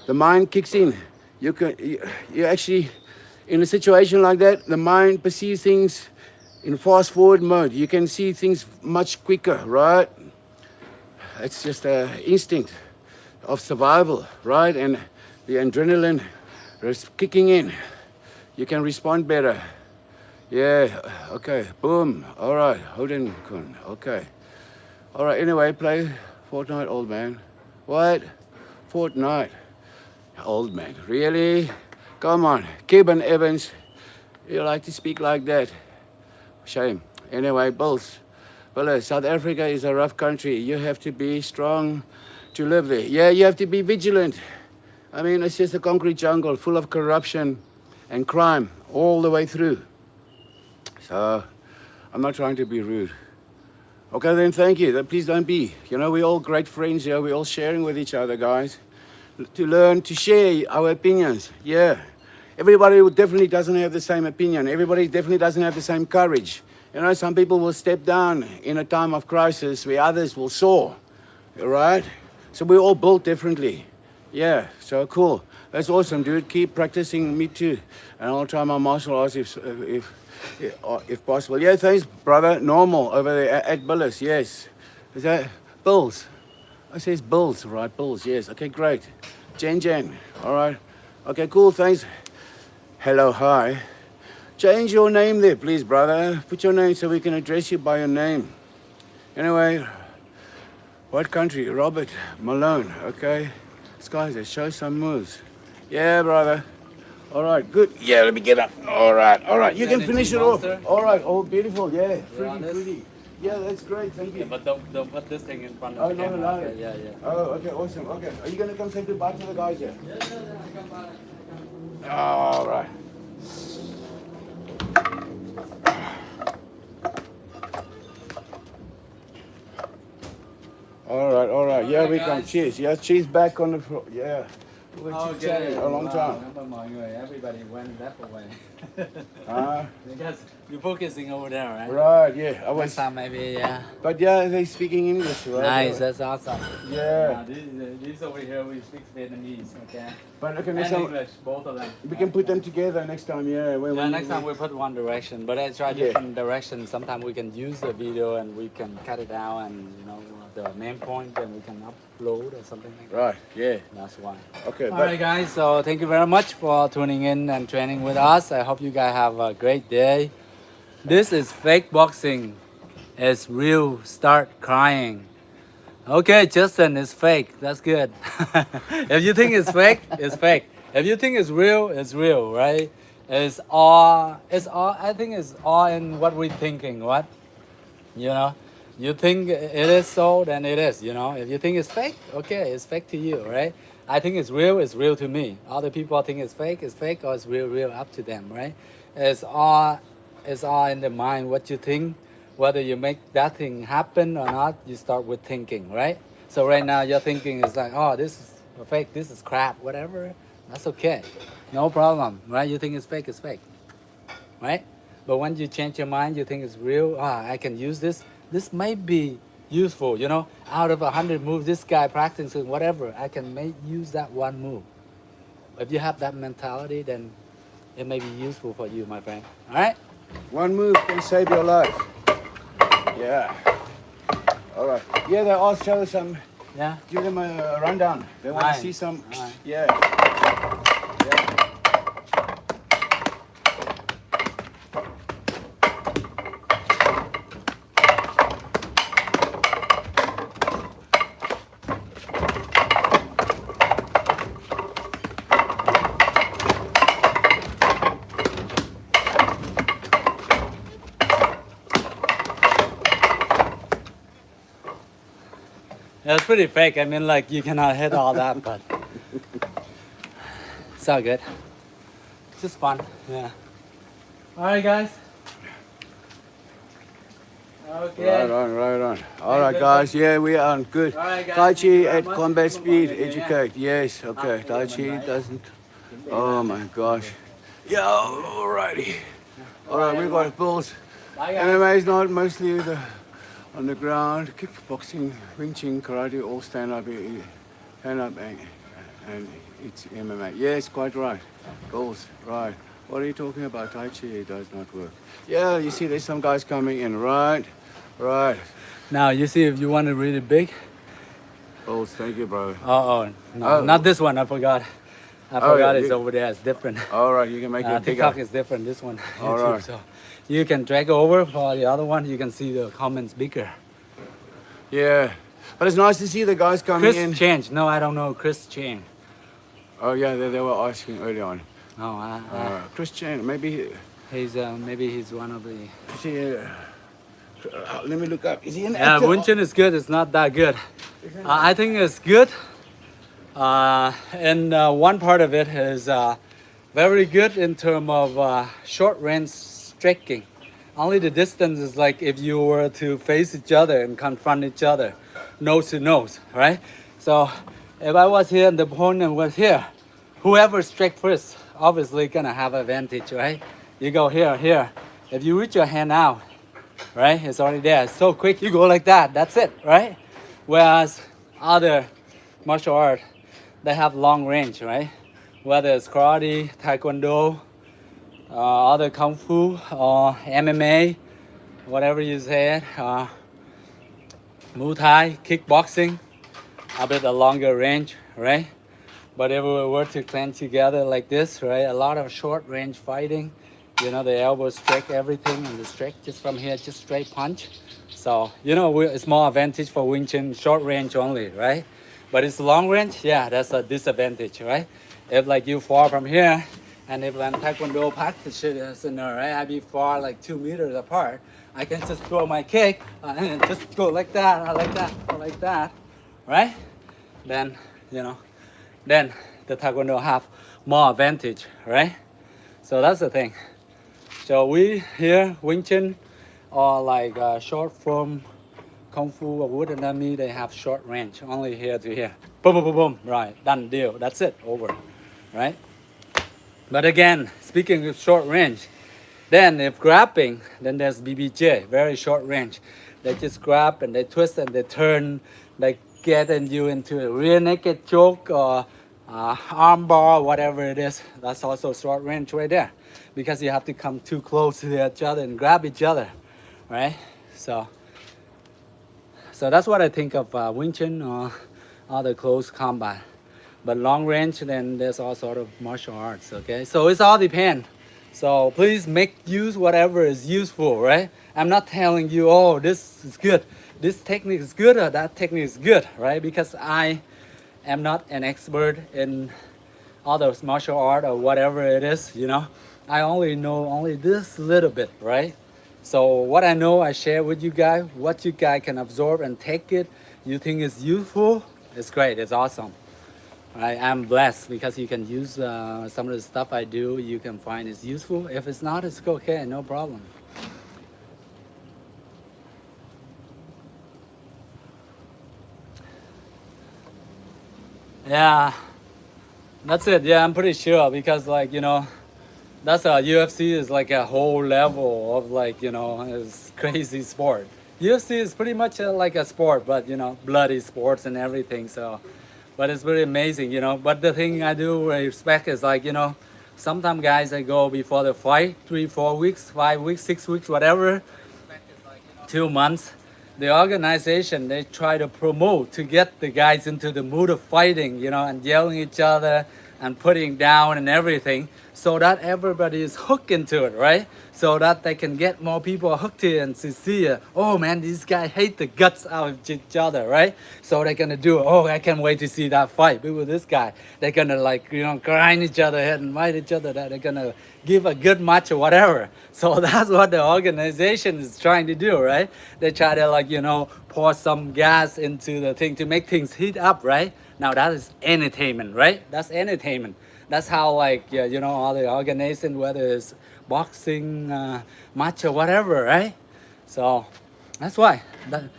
The mind kicks in. You actually, in a situation like that, the mind perceives things in fast forward mode. You can see things much quicker, right? It's just an instinct of survival, right? And the adrenaline is kicking in. You can respond better. Yeah, okay, boom. All right, Hoden Kun, okay. All right, anyway, play Fortnite, old man. What? Fortnite. Old man, really? Come on, Kibben Evans. You like to speak like that? Shame. Anyway, Bulls. Well, South Africa is a rough country. You have to be strong to live there. Yeah, you have to be vigilant. I mean, it's just a concrete jungle full of corruption and crime all the way through. So, I'm not trying to be rude. Okay, then thank you. Please don't be. You know, we're all great friends here. We're all sharing with each other, guys. To learn to share our opinions. Yeah. Everybody definitely doesn't have the same opinion. Everybody definitely doesn't have the same courage. You know, some people will step down in a time of crisis where others will soar. Right? So we're all built differently. Yeah, so cool. That's awesome, dude. Keep practicing. Me too. And I'll try my martial arts if possible. Yeah, thanks, brother. Normal over there at Billis. Yes. Is that Bills? I says Bills, right? Bills, yes. Okay, great. Jen. All right. Okay, cool. Thanks. Hello, hi. Change your name there, please, brother. Put your name so we can address you by your name. Anyway, what country? Robert Malone, okay. This guy's a show some moves. Yeah, brother. All right, good. Yeah, let me get up. All right. You can finish it off. All right, oh, beautiful. Yeah, pretty. Yeah, that's great. Thank you. Yeah, but don't put this thing in front Oh, of the no, camera. no. Okay, yeah. Oh, okay, awesome. Okay. Are you going to come say goodbye to the guys here? Yeah. All right. All right. Yeah, we come. Cheers. Yeah, cheese back on the floor. Yeah. We're chit-chatting a long time. Remember mọi người, everybody went that way. Because you're focusing over there, right? Right, yeah. I was. Next time maybe, yeah. But yeah, they speaking English, right? Nice, that's awesome. Yeah. These over here, we speak Vietnamese, okay? But okay, And next time English, both of them. we can put them together next time. Yeah. Next time we put one direction, but I try different directions. Sometimes we can use the video and we can cut it out and, you know, the main point, then we can upload or something like that. Right, yeah. That's why. Okay. All right, guys. So thank you very much for tuning in and training with us. I hope you guys have a great day. This is fake boxing. It's real. Start crying. Okay, Justin, it's fake. That's good. If you think it's fake, it's fake. If you think it's real, right? It's all. I think it's all in what we're thinking. What? You know. You think it is so, then it is, you know. If you think it's fake, okay, it's fake to you, right? I think it's real to me. Other people think it's fake, or it's real, up to them, right? It's all in the mind, what you think. Whether you make that thing happen or not, you start with thinking, right? So right now, your thinking is like, oh, this is fake, this is crap, whatever. That's okay. No problem, right? You think it's fake, right? But when you change your mind, you think it's real. I can use this. This may be useful, you know. Out of 100 moves, this guy practicing whatever, I can use that one move. If you have that mentality, then it may be useful for you, my friend. All right? One move can save your life. Yeah. All right. Yeah, they all show some. Yeah. Give them a rundown. They want Aye. to see some. Aye. Yeah. Yeah. Yeah, it's pretty fake. I mean, like, you cannot hit all that, but it's all good. It's just fun. Yeah. All right, guys. Okay. Right on, right on. All right, good, guys. Yeah, we are on. Good. All right, guys. Tai Thank you Chi very at much. combat Come on, speed, yeah, yeah. educate. Yes, okay. Tai Chi doesn't. Oh my gosh. Yeah, alrighty. All right, we got bulls. Bye, guys. MMA is not mostly on the ground. Kickboxing, Wing Chun, karate, all stand up, and it's MMA. Yes, quite right. Bulls, right. What are you talking about? Tai Chi does not work. Yeah, you see, there's some guys coming in. Right, right. Now, you see, if you want it really big. Bulls, thank you, bro. Oh, no, Oh. not this one. I forgot. I Oh, forgot yeah, it's you- over there. It's different. All right, you can make it bigger. TikTok is different. This one. All YouTube, right. So you can drag over for the other one. You can see the comments bigger. Yeah, but it's nice to see the guys coming Chris in. Change. No, I don't know Chris Change. Oh yeah, they were asking early on. No, Christian, maybe. he's maybe he's one of the. Is he? Let me look up. Is he an Yeah, actor? Winchin is good. It's not that good. I think it's good. And one part of it is very good in terms of short range striking. Only the distance is like if you were to face each other and confront each other, nose to nose, right? So if I was here and the opponent was here, whoever strike first, obviously gonna have advantage, right? You go here, here. If you reach your hand out, right, it's already there. It's so quick, you go like that. That's it, right? Whereas other martial art, they have long range, right? Whether it's karate, taekwondo, other kung fu, or MMA, whatever you say it, Muay Thai, kickboxing, a bit a longer range, right? But if we were to clench together like this, right, a lot of short range fighting, you know, the elbow strike everything and the strike just from here, just straight punch. So, you know, it's more advantage for Wing Chun, short range only, right? But it's long range, yeah, that's a disadvantage, right? If like you fall from here, and if I'm Taekwondo practitioner, right, I be far like 2 meters apart, I can just throw my kick and just go like that, like that, like that, right? Then, you know, then the Taekwondo have more advantage, right? So that's the thing. So we here, Wing Chun, or like short form Kung Fu or Wooden Enemy, they have short range, only here to here. Boom, boom, boom, boom, right, done deal. That's it, over, right? But again, speaking of short range, then if grabbing, then there's BBJ, very short range. They just grab and they twist and they turn, they getting you into a rear naked choke or arm bar, whatever it is. That's also short range right there, because you have to come too close to each other and grab each other, right? So that's what I think of Wing Chun or other close combat. But long range, then there's all sort of martial arts, okay? So it's all depend. So please make use whatever is useful, right? I'm not telling you, oh, this is good, this technique is good, or that technique is good, right? Because I am not an expert in other martial art or whatever it is, you know? I only know only this little bit, right? So what I know, I share with you guys. What you guys can absorb and take it, you think is useful, it's great, it's awesome. I'm blessed because you can use some of the stuff I do, you can find is useful. If it's not, it's okay, no problem. Yeah, that's it. Yeah, I'm pretty sure because like, you know, that's UFC is like a whole level of like, you know, it's crazy sport. UFC is pretty much like a sport, but you know, bloody sports and everything. So, but it's very amazing, you know. But the thing I do respect is like, you know, sometimes guys they go before the fight 3, 4 weeks, 5 weeks, 6 weeks, whatever, 2 months. the organization, they try to promote to get the guys into the mood of fighting, you know, and yelling at each other and putting down and everything, so that everybody is hooked into it, right? So that they can get more people hooked to it and to see it. Oh man, these guys hate the guts out of each other, right? So they're gonna do it. Oh, I can't wait to see that fight with this guy. They're gonna like, you know, grind each other head and fight each other. That they're gonna give a good match or whatever. So that's what the organization is trying to do, right? They try to like, you know, pour some gas into the thing to make things heat up, right? Now that is entertainment, right? That's entertainment. That's how like, yeah, you know, all the organization, whether it's boxing, match or whatever, right? So that's why.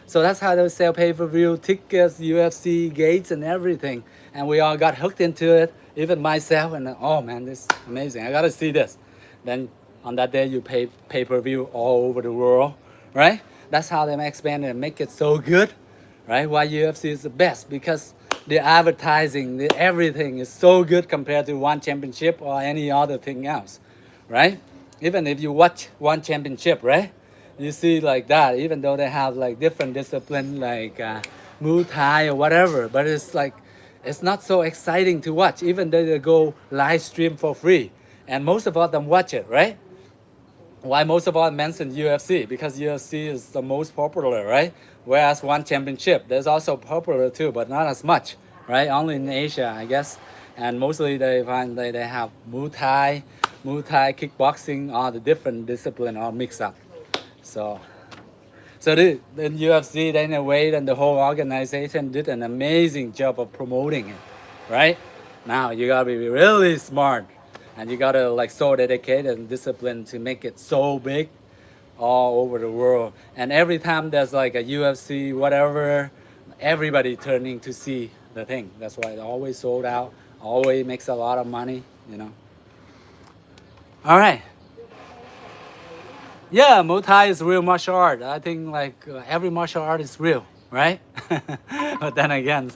So that's how they sell pay-per-view tickets, UFC gates and everything. And we all got hooked into it, even myself. And oh man, this is amazing. I gotta see this. Then on that day you pay pay-per-view all over the world, right? That's how they expand it and make it so good, right? Why UFC is the best, because the advertising, the everything is so good compared to one championship or any other thing else, right? Even if you watch one championship, right? You see like that, even though they have like different discipline like Muay Thai or whatever, but it's like, it's not so exciting to watch, even though they go live stream for free. And most of them watch it, right? Why most of us mention UFC? Because UFC is the most popular, right? Whereas one championship, there's also popular too, but not as much, right? Only in Asia, I guess. And mostly they find they have Muay Thai, kickboxing, all the different discipline all mixed up. So, the UFC, Dana White, and the whole organization did an amazing job of promoting it, right? Now you gotta be really smart, and you gotta like so dedicated and disciplined to make it so big all over the world. And every time there's like a UFC, whatever, everybody turning to see the thing. That's why it always sold out, always makes a lot of money, you know. All right. Yeah, Muay Thai is real martial art. I think like every martial art is real, right? But then again,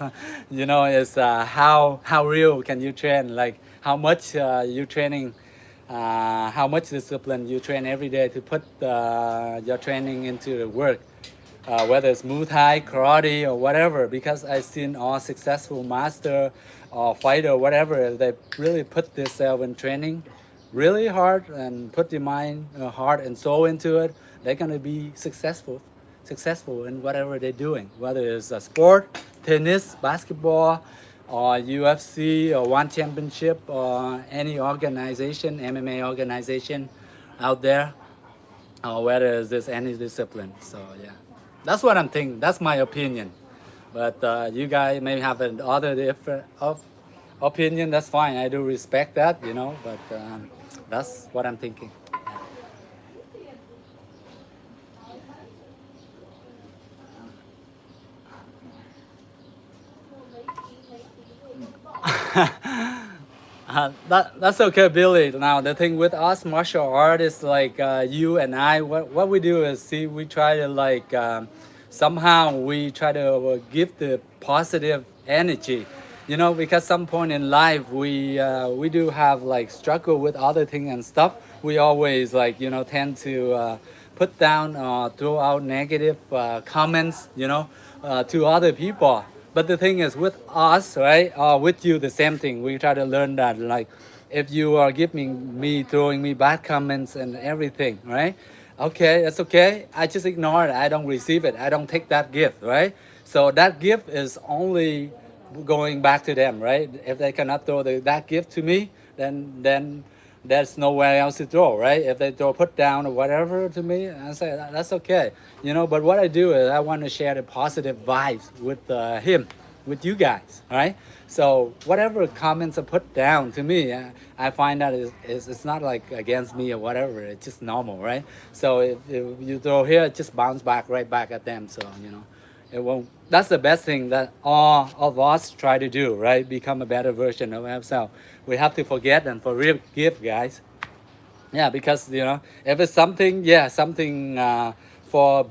you know, it's how real can you train? Like how much you training, how much discipline you train every day to put your training into the work. Whether it's Muay Thai, karate, or whatever, because I've seen all successful master or fighter, whatever, they really put themselves in training really hard and put their mind, heart, and soul into it. They're gonna be successful in whatever they're doing, whether it's a sport, tennis, basketball, or UFC, or one championship, or any organization, MMA organization out there, or whether it's this any discipline. So yeah, that's what I'm thinking. That's my opinion. But you guys may have an other different opinion. That's fine. I do respect that, you know. But that's what I'm thinking. That's okay, Billy. Now the thing with us martial artists, like you and I, what we do is see we try to like somehow we try to give the positive energy, you know, because some point in life we do have like struggle with other things and stuff. We always like, you know, tend to put down or throw out negative comments, you know, to other people. But the thing is with us, right, or with you, the same thing. We try to learn that, like, if you are giving me, throwing me bad comments and everything, right? Okay, that's okay. I just ignore it. I don't receive it. I don't take that gift, right? So that gift is only going back to them, right? If they cannot throw that gift to me, then there's nowhere else to throw, right? If they throw put down or whatever to me, I say that's okay, you know. But what I do is I want to share the positive vibes with him, with you guys, right? So whatever comments are put down to me, I find that it's not like against me or whatever. It's just normal, right? So if you throw here, it just bounce back right back at them. So you know, it won't. That's the best thing that all of us try to do, right? Become a better version of ourselves. We have to forget and forgive, guys. Yeah, because you know, if it's something, yeah, something for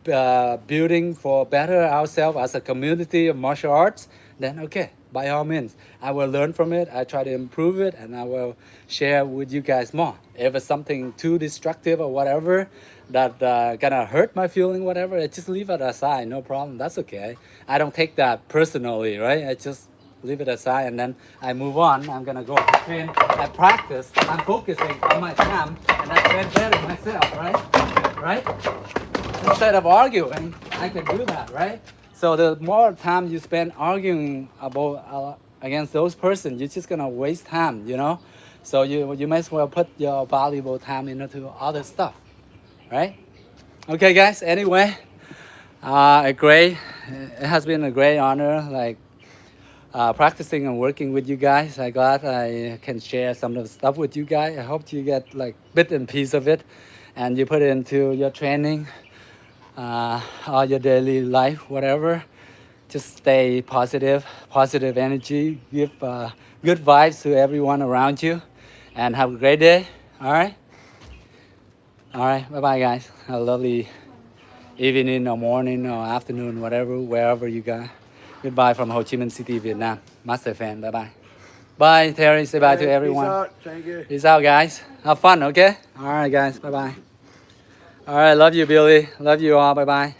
building for better ourselves as a community of martial arts, then okay. by all means, I will learn from it. I try to improve it, and I will share with you guys more. If it's something too destructive or whatever that gonna hurt my feeling, whatever, I just leave it aside. No problem. That's okay. I don't take that personally, right? I just leave it aside, and then I move on. I'm gonna go train. I practice. I'm focusing on my time, and I train better myself, right? Right? Instead of arguing, I can do that, right? So the more time you spend arguing about against those persons, you're just gonna waste time, you know. So you might as well put your valuable time into other stuff, right? Okay, guys. Anyway, it has been a great honor, like practicing and working with you guys. I'm glad I can share some of the stuff with you guys. I hope you get like bit and piece of it, and you put it into your training. Or your daily life, whatever. Just stay positive energy, give good vibes to everyone around you, and have a great day. All right, bye bye guys. Have a lovely evening or morning or afternoon, whatever, wherever you go. Goodbye from Ho Chi Minh City, Vietnam. Master Phan, bye bye. Bye Terry, say bye to everyone. Peace out. Thank you. Peace out guys. Have fun, okay? All right guys, bye bye. All right, love you Billy, love you all, bye bye.